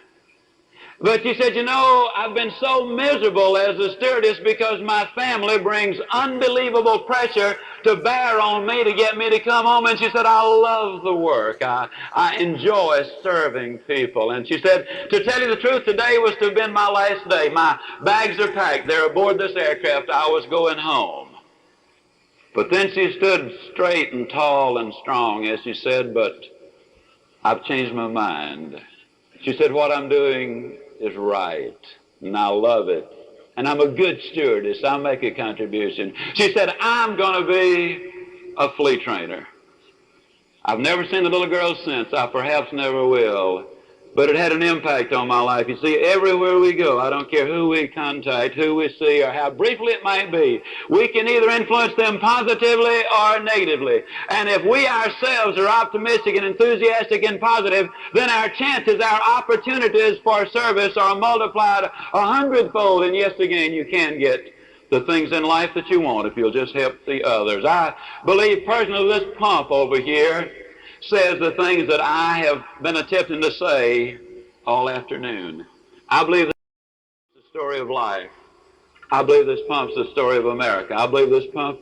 But she said, you know, I've been so miserable as a stewardess because my family brings unbelievable pressure to bear on me to get me to come home. And she said, I love the work. I enjoy serving people. And she said, to tell you the truth, today was to have been my last day. My bags are packed. They're aboard this aircraft. I was going home. But then she stood straight and tall and strong as she said, but I've changed my mind. She said, what I'm doing is right, and I love it, and I'm a good stewardess. I'll make a contribution. She said, I'm going to be a flea trainer. I've never seen the little girl since. I perhaps never will. But it had an impact on my life. You see, everywhere we go, I don't care who we contact, who we see, or how briefly it might be, we can either influence them positively or negatively. And if we ourselves are optimistic and enthusiastic and positive, then our chances, our opportunities for service are multiplied 100-fold. And yes, again, you can get the things in life that you want if you'll just help the others. I believe personally this pump over here says the things that I have been attempting to say all afternoon. I believe this is the story of life. I believe this pump's the story of America. I believe this pump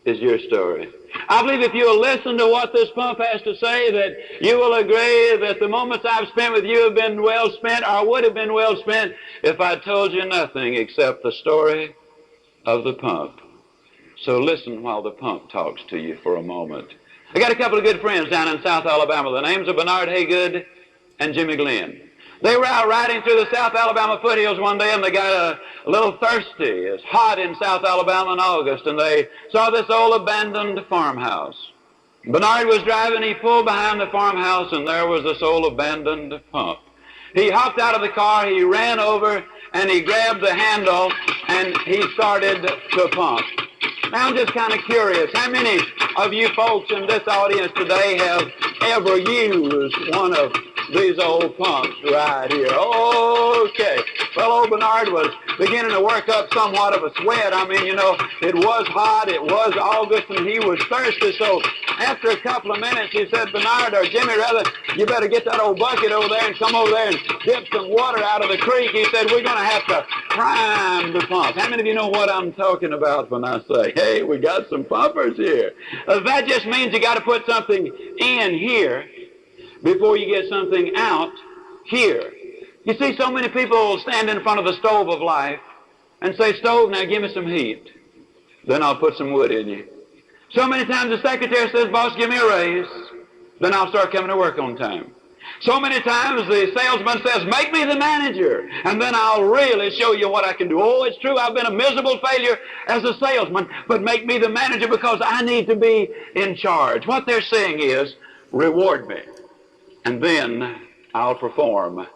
is your story. I believe if you'll listen to what this pump has to say, that you will agree that the moments I've spent with you have been well spent, or would have been well spent if I told you nothing except the story of the pump. So listen while the pump talks to you for a moment. I got a couple of good friends down in South Alabama. The names are Bernard Haygood and Jimmy Glenn. They were out riding through the South Alabama foothills one day, and they got a little thirsty. It's hot in South Alabama in August, and they saw this old abandoned farmhouse. Bernard was driving. He pulled behind the farmhouse, and there was this old abandoned pump. He hopped out of the car, he ran over, and he grabbed the handle, and he started to pump. Now, I'm just kind of curious, how many of you folks in this audience today have ever used one of these old pumps right here? Okay. Well, old Bernard was beginning to work up somewhat of a sweat. I mean, you know, it was hot, it was August, and he was thirsty. So after a couple of minutes, he said, Bernard, or Jimmy rather, you better get that old bucket over there and come over there and dip some water out of the creek. He said, we're going to have to prime the pump. How many of you know what I'm talking about when I say, hey, we got some pumpers here? That just means you got to put something in here before you get something out here. You see, so many people stand in front of the stove of life and say, stove, now give me some heat. Then I'll put some wood in you. So many times the secretary says, boss, give me a raise. Then I'll start coming to work on time. So many times the salesman says, make me the manager, and then I'll really show you what I can do. Oh, it's true, I've been a miserable failure as a salesman, but make me the manager because I need to be in charge. What they're saying is, reward me, and then I'll perform.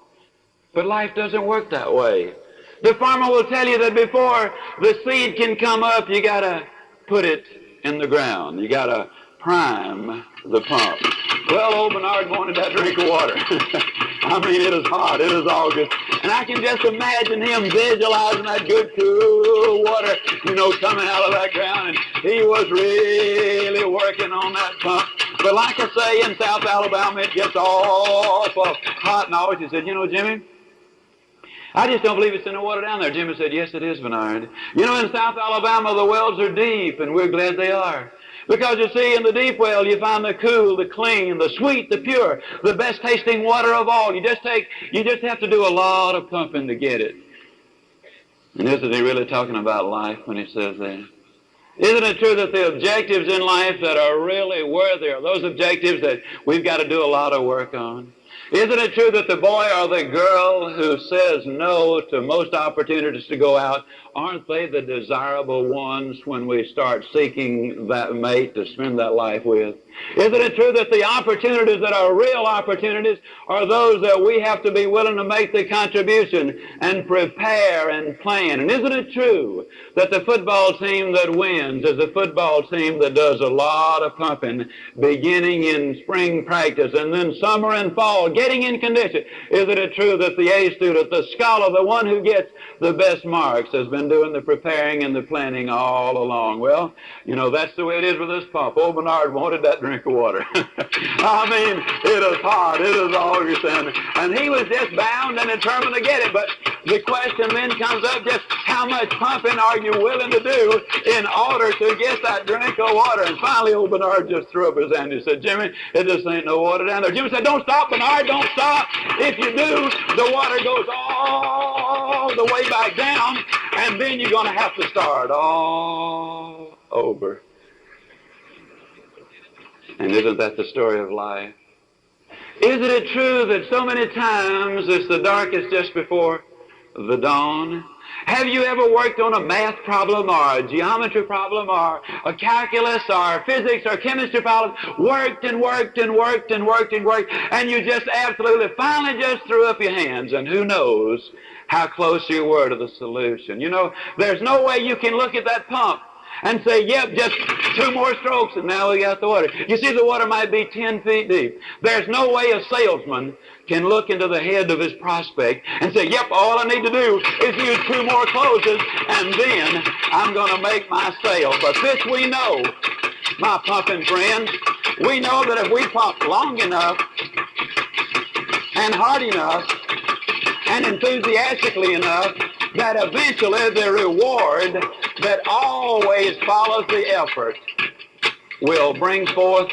But life doesn't work that way. The farmer will tell you that before the seed can come up, you got to put it in the ground. You got to prime the pump. Well, old Bernard wanted that drink of water. I mean, it is hot. It is August. And I can just imagine him visualizing that good, cool water, you know, coming out of that ground. And he was really working on that pump. But like I say, in South Alabama, it gets awful hot and always. He said, you know, Jimmy, I just don't believe it's in the water down there. Jimmy said, yes, it is, Bernard. You know, in South Alabama, the wells are deep, and we're glad they are. Because you see, in the deep well, you find the cool, the clean, the sweet, the pure, the best tasting water of all. You just have to do a lot of pumping to get it. And isn't he really talking about life when he says that? Isn't it true that the objectives in life that are really worthy are those objectives that we've got to do a lot of work on? Isn't it true that the boy or the girl who says no to most opportunities to go out, aren't they the desirable ones when we start seeking that mate to spend that life with? Isn't it true that the opportunities that are real opportunities are those that we have to be willing to make the contribution and prepare and plan? And isn't it true that the football team that wins is a football team that does a lot of pumping beginning in spring practice and then summer and fall, getting in condition? Isn't it true that the A student, the scholar, the one who gets the best marks, has been doing the preparing and the planning all along? Well, you know, that's the way it is with this pump. Old Bernard wanted that drink of water. I mean, it is hot, it is August, and he was just bound and determined to get it. But the question then comes up, just how much pumping are you willing to do in order to get that drink of water? And finally, old Bernard just threw up his hand and said, Jimmy, it just ain't no water down there. Jimmy said, don't stop, Bernard, don't stop. If you do, the water goes all the way back down, and then you're going to have to start all over. And isn't that the story of life? Isn't it true that so many times it's the darkest just before the dawn? Have you ever worked on a math problem or a geometry problem or a calculus or physics or chemistry problem? Worked and worked and worked and worked and worked, and you just absolutely finally just threw up your hands, and who knows how close you were to the solution. You know, there's no way you can look at that pump and say, yep, just 2 more strokes and now we got the water. You see, the water might be 10 feet deep. There's no way a salesman can look into the head of his prospect and say, yep, all I need to do is use 2 more closes and then I'm going to make my sale. But this we know, my pumping friends, we know that if we pump long enough and hard enough and enthusiastically enough, that eventually the reward that always follows the effort will bring forth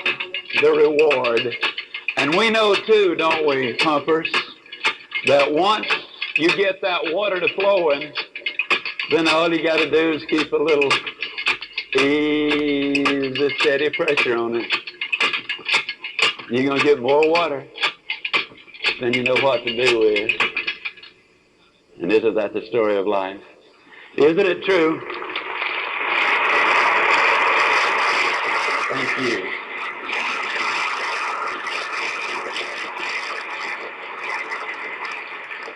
the reward. And we know too, don't we, pumpers, that once you get that water to flowing, then all you got to do is keep a little easy, steady pressure on it. You're going to get more water than you know what to do with. And isn't that the story of life? Isn't it true? Thank you.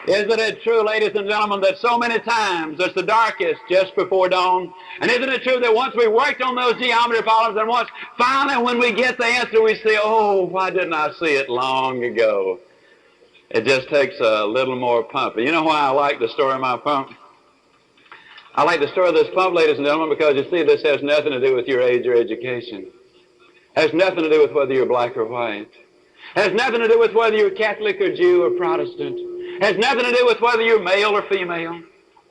Isn't it true, ladies and gentlemen, that so many times it's the darkest just before dawn? And isn't it true that once we worked on those geometry problems and once finally when we get the answer we say, oh, why didn't I see it long ago? It just takes a little more pumping. You know why I like the story of my pump? I like the story of this pump, ladies and gentlemen, because you see, this has nothing to do with your age or education. It has nothing to do with whether you're black or white. It has nothing to do with whether you're Catholic or Jew or Protestant. It has nothing to do with whether you're male or female,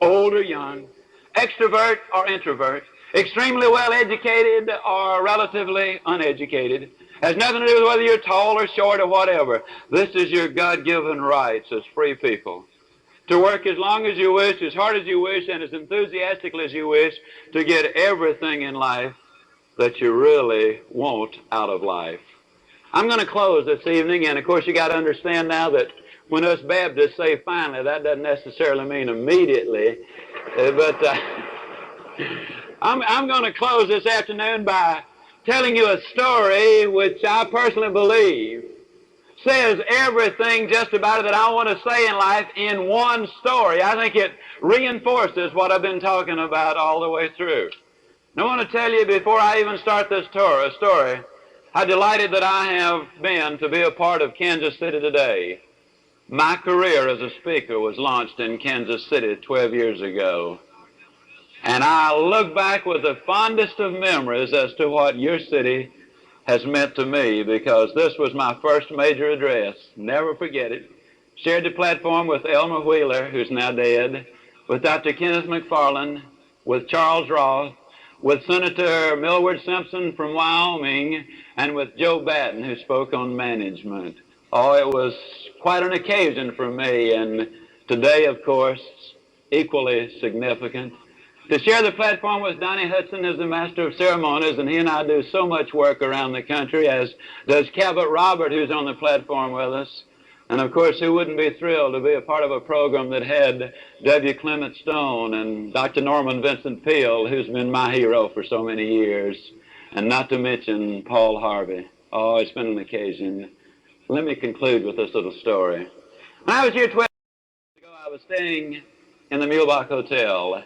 old or young, extrovert or introvert, extremely well educated or relatively uneducated. Has nothing to do with whether you're tall or short or whatever. This is your God-given rights as free people. To work as long as you wish, as hard as you wish, and as enthusiastically as you wish to get everything in life that you really want out of life. I'm going to close this evening, and of course you got to understand now that when us Baptists say finally, that doesn't necessarily mean immediately. I'm going to close this afternoon by telling you a story which I personally believe says everything just about it that I want to say in life in one story. I think it reinforces what I've been talking about all the way through. And I want to tell you before I even start this story, how delighted that I have been to be a part of Kansas City today. My career as a speaker was launched in Kansas City 12 years ago. And I look back with the fondest of memories as to what your city has meant to me, because this was my first major address. Never forget it. Shared the platform with Elmer Wheeler, who's now dead, with Dr. Kenneth McFarland, with Charles Ross, with Senator Millward Simpson from Wyoming, and with Joe Batten, who spoke on management. Oh, it was quite an occasion for me, and today, of course, equally significant. To share the platform with Donnie Hudson as the Master of Ceremonies, and he and I do so much work around the country, as does Cabot Robert, who's on the platform with us. And of course, who wouldn't be thrilled to be a part of a program that had W. Clement Stone and Dr. Norman Vincent Peale, who's been my hero for so many years, and not to mention Paul Harvey. Oh, it's been an occasion. Let me conclude with this little story. When I was here 12 years ago, I was staying in the Mulebach Hotel.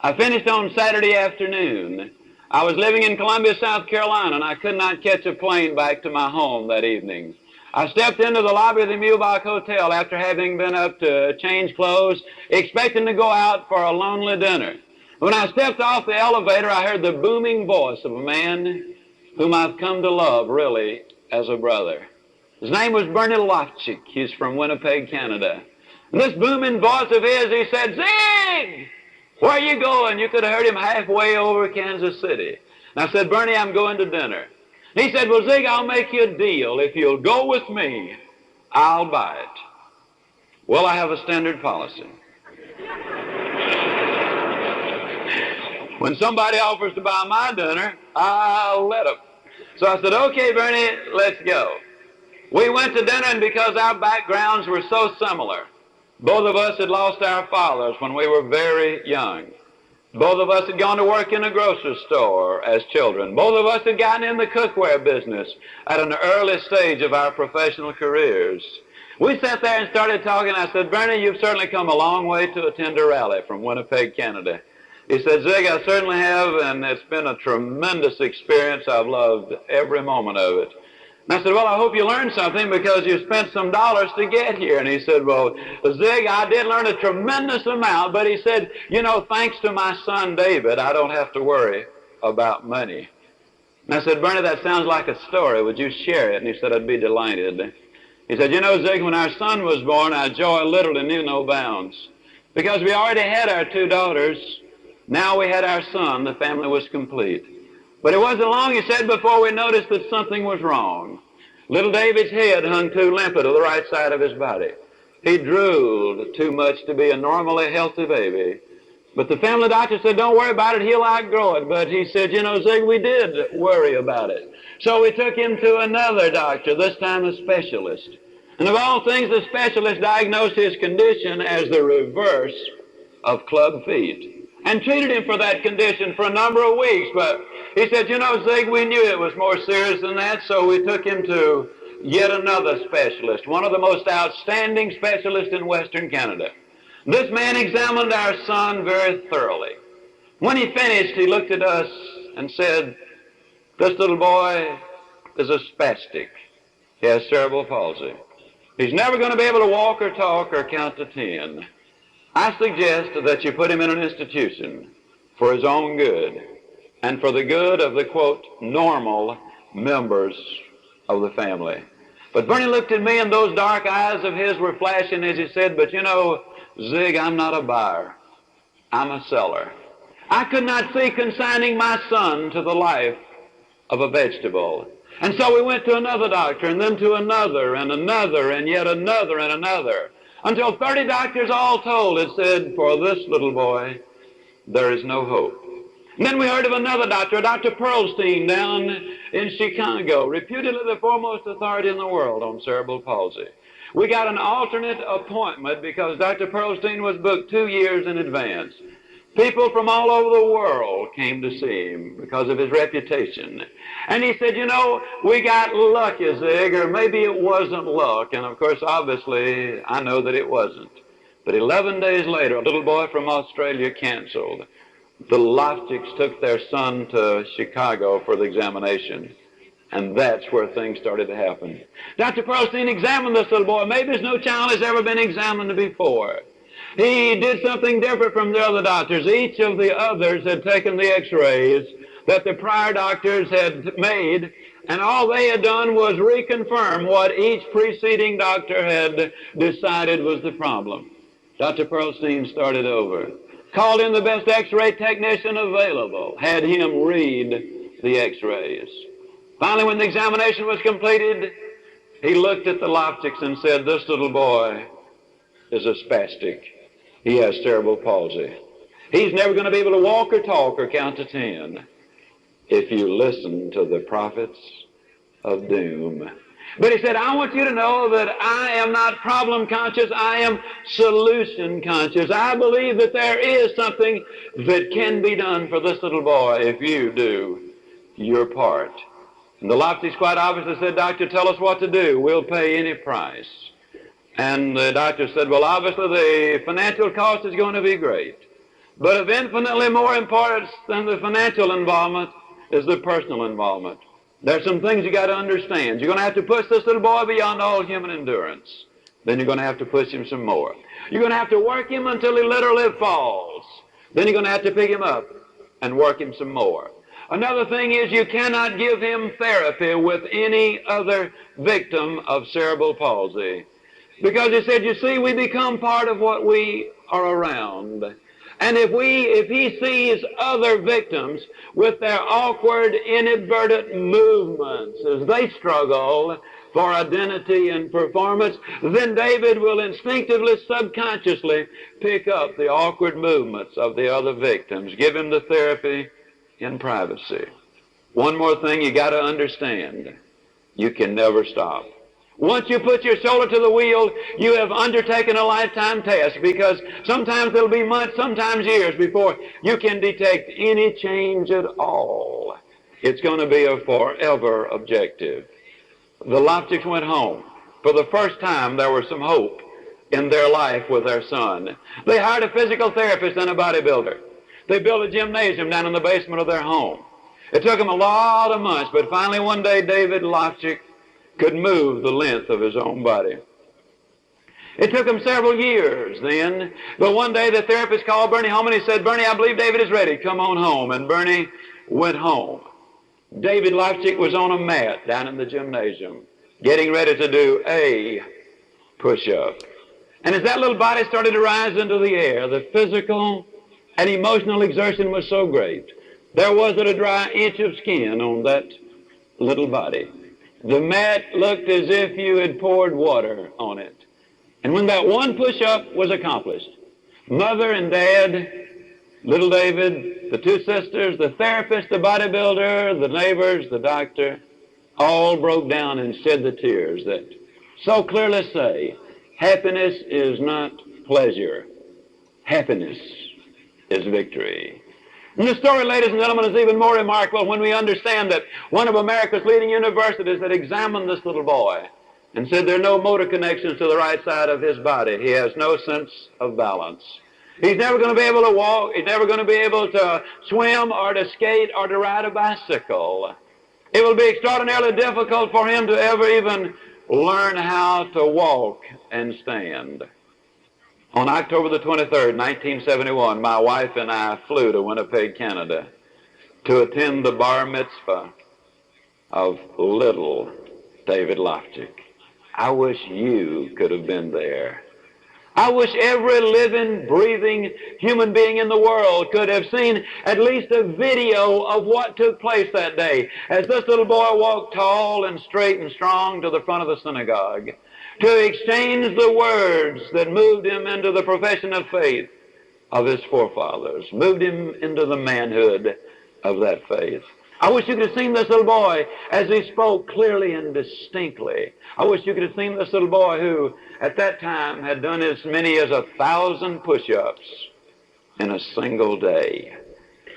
I finished on Saturday afternoon. I was living in Columbia, South Carolina, and I could not catch a plane back to my home that evening. I stepped into the lobby of the Mulebach Hotel after having been up to change clothes, expecting to go out for a lonely dinner. When I stepped off the elevator, I heard the booming voice of a man whom I've come to love, really, as a brother. His name was Bernie Lofchick. He's from Winnipeg, Canada. And this booming voice of his, he said, "Zig! Where are you going?" You could have heard him halfway over Kansas City. And I said, "Bernie, I'm going to dinner." He said, "Well, Zig, I'll make you a deal. If you'll go with me, I'll buy it." Well, I have a standard policy. When somebody offers to buy my dinner, I'll let them. So I said, "Okay, Bernie, let's go." We went to dinner, and because our backgrounds were so similar, both of us had lost our fathers when we were very young. Both of us had gone to work in a grocery store as children. Both of us had gotten in the cookware business at an early stage of our professional careers. We sat there and started talking. I said, "Bernie, you've certainly come a long way to attend a rally from Winnipeg, Canada." He said, "Zig, I certainly have, and it's been a tremendous experience. I've loved every moment of it." And I said, "Well, I hope you learned something, because you spent some dollars to get here." And he said, "Well, Zig, I did learn a tremendous amount," but he said, "You know, thanks to my son David, I don't have to worry about money." And I said, "Bernie, that sounds like a story. Would you share it?" And he said, "I'd be delighted." He said, "You know, Zig, when our son was born, our joy literally knew no bounds. Because we already had our 2 daughters. Now we had our son. The family was complete. But it wasn't long," he said, "before we noticed that something was wrong. Little David's head hung too limpid to the right side of his body. He drooled too much to be a normally healthy baby. But the family doctor said, 'Don't worry about it, he'll outgrow it.' But he said, 'You know, Zig, we did worry about it.' So we took him to another doctor, this time a specialist. And of all things, the specialist diagnosed his condition as the reverse of club feet, and treated him for that condition for a number of weeks. But he said, 'You know, Zig, we knew it was more serious than that, so we took him to yet another specialist, one of the most outstanding specialists in Western Canada.' This man examined our son very thoroughly. When he finished, he looked at us and said, 'This little boy is a spastic. He has cerebral palsy. He's never going to be able to walk or talk or count to 10. I suggest that you put him in an institution for his own good and for the good of the, quote, normal members of the family.' But Bernie looked at me, and those dark eyes of his were flashing as he said, 'But you know, Zig, I'm not a buyer. I'm a seller. I could not see consigning my son to the life of a vegetable.' And so we went to another doctor, and then to another, and another, and yet another, and another, until 30 doctors all told had said, 'For this little boy, there is no hope.' And then we heard of another doctor, Dr. Pearlstein, down in Chicago, reputedly the foremost authority in the world on cerebral palsy. We got an alternate appointment because Dr. Pearlstein was booked 2 years in advance. People from all over the world came to see him because of his reputation. And he said, 'You know, we got lucky, Zig, or maybe it wasn't luck.' And of course, obviously, I know that it wasn't. But 11 days later, a little boy from Australia canceled. The Lofchicks took their son to Chicago for the examination. And that's where things started to happen. Dr. Pearlstein examined this little boy. Maybe as no child has ever been examined before. He did something different from the other doctors. Each of the others had taken the x-rays that the prior doctors had made, And all they had done was reconfirm what each preceding doctor had decided was the problem. Dr. Pearlstein started over, called in the best x-ray technician available, had him read the x-rays. Finally, when the examination was completed, he looked at the Loptics and said, "This little boy is a spastic. He has cerebral palsy. He's never going to be able to walk or talk or count to 10 if you listen to the prophets of doom." But he said, "I want you to know that I am not problem conscious. I am solution conscious. I believe that there is something that can be done for this little boy if you do your part." And the Loptics quite obviously said, "Doctor, tell us what to do. We'll pay any price." And the doctor said, "Well, obviously the financial cost is going to be great. But of infinitely more importance than the financial involvement is the personal involvement. There's some things you got to understand. You're going to have to push this little boy beyond all human endurance. Then you're going to have to push him some more. You're going to have to work him until he literally falls. Then you're going to have to pick him up and work him some more. Another thing is you cannot give him therapy with any other victim of cerebral palsy. Because he said, you see, we become part of what we are around. And if he sees other victims with their awkward, inadvertent movements as they struggle for identity and performance, then David will instinctively, subconsciously pick up the awkward movements of the other victims, give him the therapy in privacy. One more thing you got to understand. You can never stop. Once you put your shoulder to the wheel, you have undertaken a lifetime task, because sometimes it'll be months, sometimes years before you can detect any change at all. It's going to be a forever objective. The Loptics went home. For the first time, there was some hope in their life with their son. They hired a physical therapist and a bodybuilder. They built a gymnasium down in the basement of their home. It took them a lot of months, but finally one day David Loptic could move the length of his own body. It took him several years then, but one day the therapist called Bernie home and he said, "Bernie, I believe David is ready. Come on home." And Bernie went home. David Loptic was on a mat down in the gymnasium, getting ready to do a push-up. And as that little body started to rise into the air, the physical and emotional exertion was so great, there wasn't a dry inch of skin on that little body. The mat looked as if you had poured water on it. And when that one push-up was accomplished, Mother and Dad, little David, the two sisters, the therapist, the bodybuilder, the neighbors, the doctor, all broke down and shed the tears that so clearly say, happiness is not pleasure. Happiness is victory. And the story, ladies and gentlemen, is even more remarkable when we understand that one of America's leading universities had examined this little boy and said there are no motor connections to the right side of his body. He has no sense of balance. He's never going to be able to walk. He's never going to be able to swim or to skate or to ride a bicycle. It will be extraordinarily difficult for him to ever even learn how to walk and stand. On October the 23rd, 1971, my wife and I flew to Winnipeg, Canada, to attend the bar mitzvah of little David Loptic. I wish you could have been there. I wish every living, breathing human being in the world could have seen at least a video of what took place that day as this little boy walked tall and straight and strong to the front of the synagogue to exchange the words that moved him into the profession of faith of his forefathers, moved him into the manhood of that faith. I wish you could have seen this little boy as he spoke clearly and distinctly. I wish you could have seen this little boy who, at that time, had done as many as 1,000 push-ups in a single day.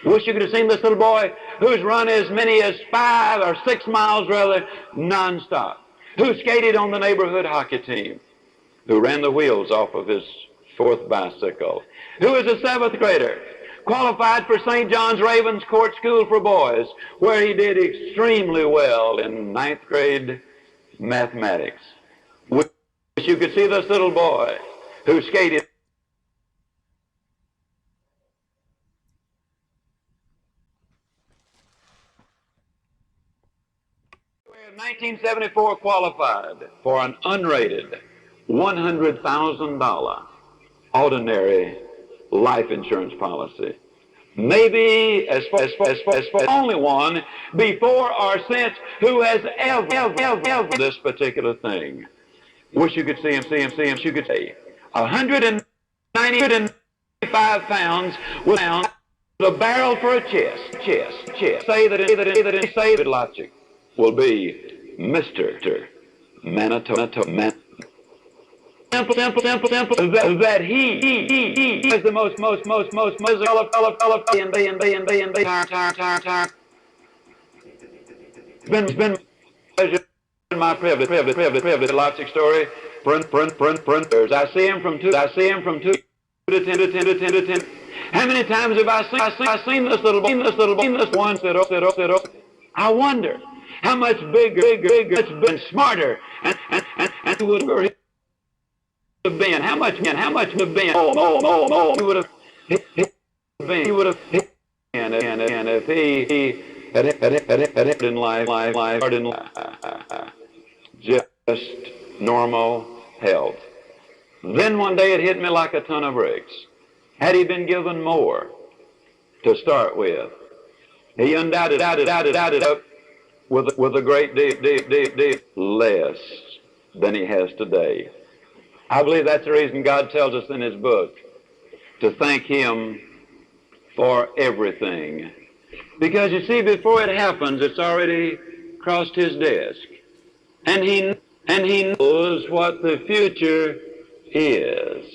I wish you could have seen this little boy who's run as many as 5 or 6 miles, rather, nonstop, who skated on the neighborhood hockey team, who ran the wheels off of his 4th bicycle, who was a 7th grader, qualified for St. John's Ravens Court School for Boys, where he did extremely well in 9th grade mathematics. Wish you could see this little boy who skated 1974 qualified for an unrated $100,000 ordinary life insurance policy. Maybe as far only one before or since who has ever this particular thing. Wish you could see him. You could say 195 pounds with a barrel for a chest. Say that David Logic will be Mr. Manitoba. Simple, that he is the most been my privilege logic story. I see him from 2 to 10 to 10. How many times have I seen this little one sit up? I wonder how much bigger, and smarter, and would have been. How much would have been? He would have been. He would have. And if he had in life, just normal health. Then one day it hit me like a ton of bricks. Had he been given more to start with, he undoubtedly up with a great deal less than he has today. I believe that's the reason God tells us in his book to thank him for everything. Because you see, before it happens, it's already crossed his desk. And he knows what the future is.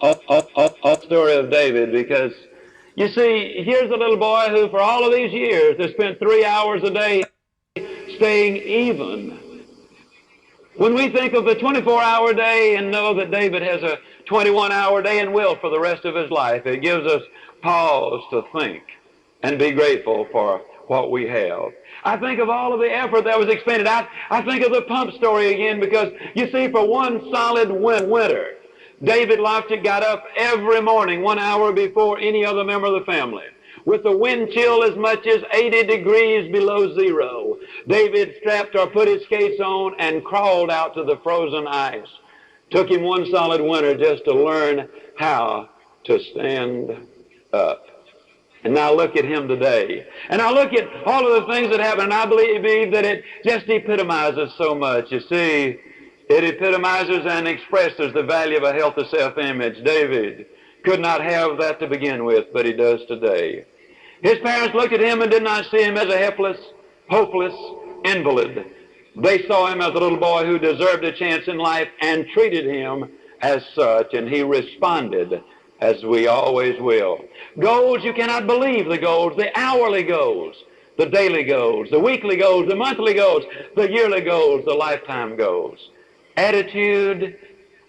A story of David, because you see, here's a little boy who for all of these years has spent 3 hours a day staying even. When we think of the 24-hour day and know that David has a 21-hour day and will for the rest of his life, it gives us pause to think and be grateful for what we have. I think of all of the effort that was expended. I think of the pump story again, because you see, for one solid winter, David Loftus got up every morning 1 hour before any other member of the family, with the wind chill as much as 80 degrees below zero. David strapped or put his skates on and crawled out to the frozen ice. Took him one solid winter just to learn how to stand up. And now look at him today. And I look at all of the things that happen, and I believe that it just epitomizes so much. You see, it epitomizes and expresses the value of a healthy self-image. David could not have that to begin with, but he does today. His parents looked at him and did not see him as a helpless, hopeless invalid. They saw him as a little boy who deserved a chance in life and treated him as such, and he responded as we always will. Goals, you cannot believe the goals, the hourly goals, the daily goals, the weekly goals, the monthly goals, the yearly goals, the lifetime goals. Attitude,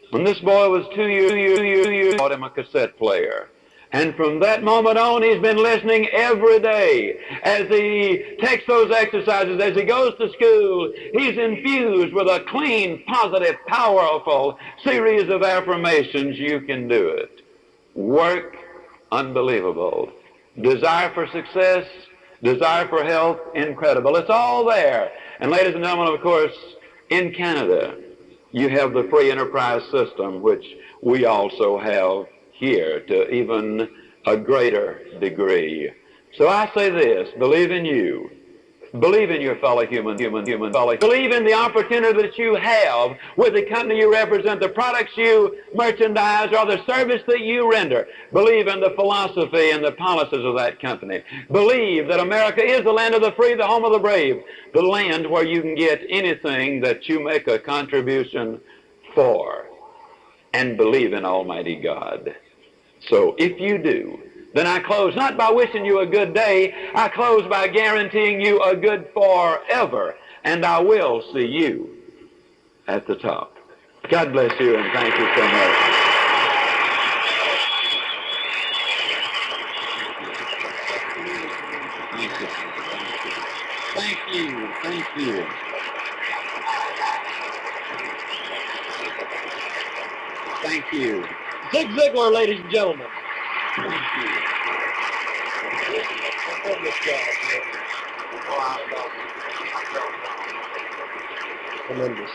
when this boy was 2 years, bought him a cassette player. And from that moment on, he's been listening every day. As he takes those exercises, as he goes to school, he's infused with a clean, positive, powerful series of affirmations. You can do it. Work, unbelievable. Desire for success, desire for health, incredible. It's all there. And ladies and gentlemen, of course, in Canada, you have the free enterprise system, which we also have here to even a greater degree. So I say this: believe in you. Believe in your fellow human. Believe in the opportunity that you have with the company you represent, the products you merchandise, or the service that you render. Believe in the philosophy and the policies of that company. Believe that America is the land of the free, the home of the brave, the land where you can get anything that you make a contribution for. And believe in Almighty God. So if you do, then I close not by wishing you a good day. I close by guaranteeing you a good forever. And I will see you at the top. God bless you, and thank you so much. Thank you. Thank you. Thank you. Zig Ziglar, ladies and gentlemen. Thank you. Tremendous.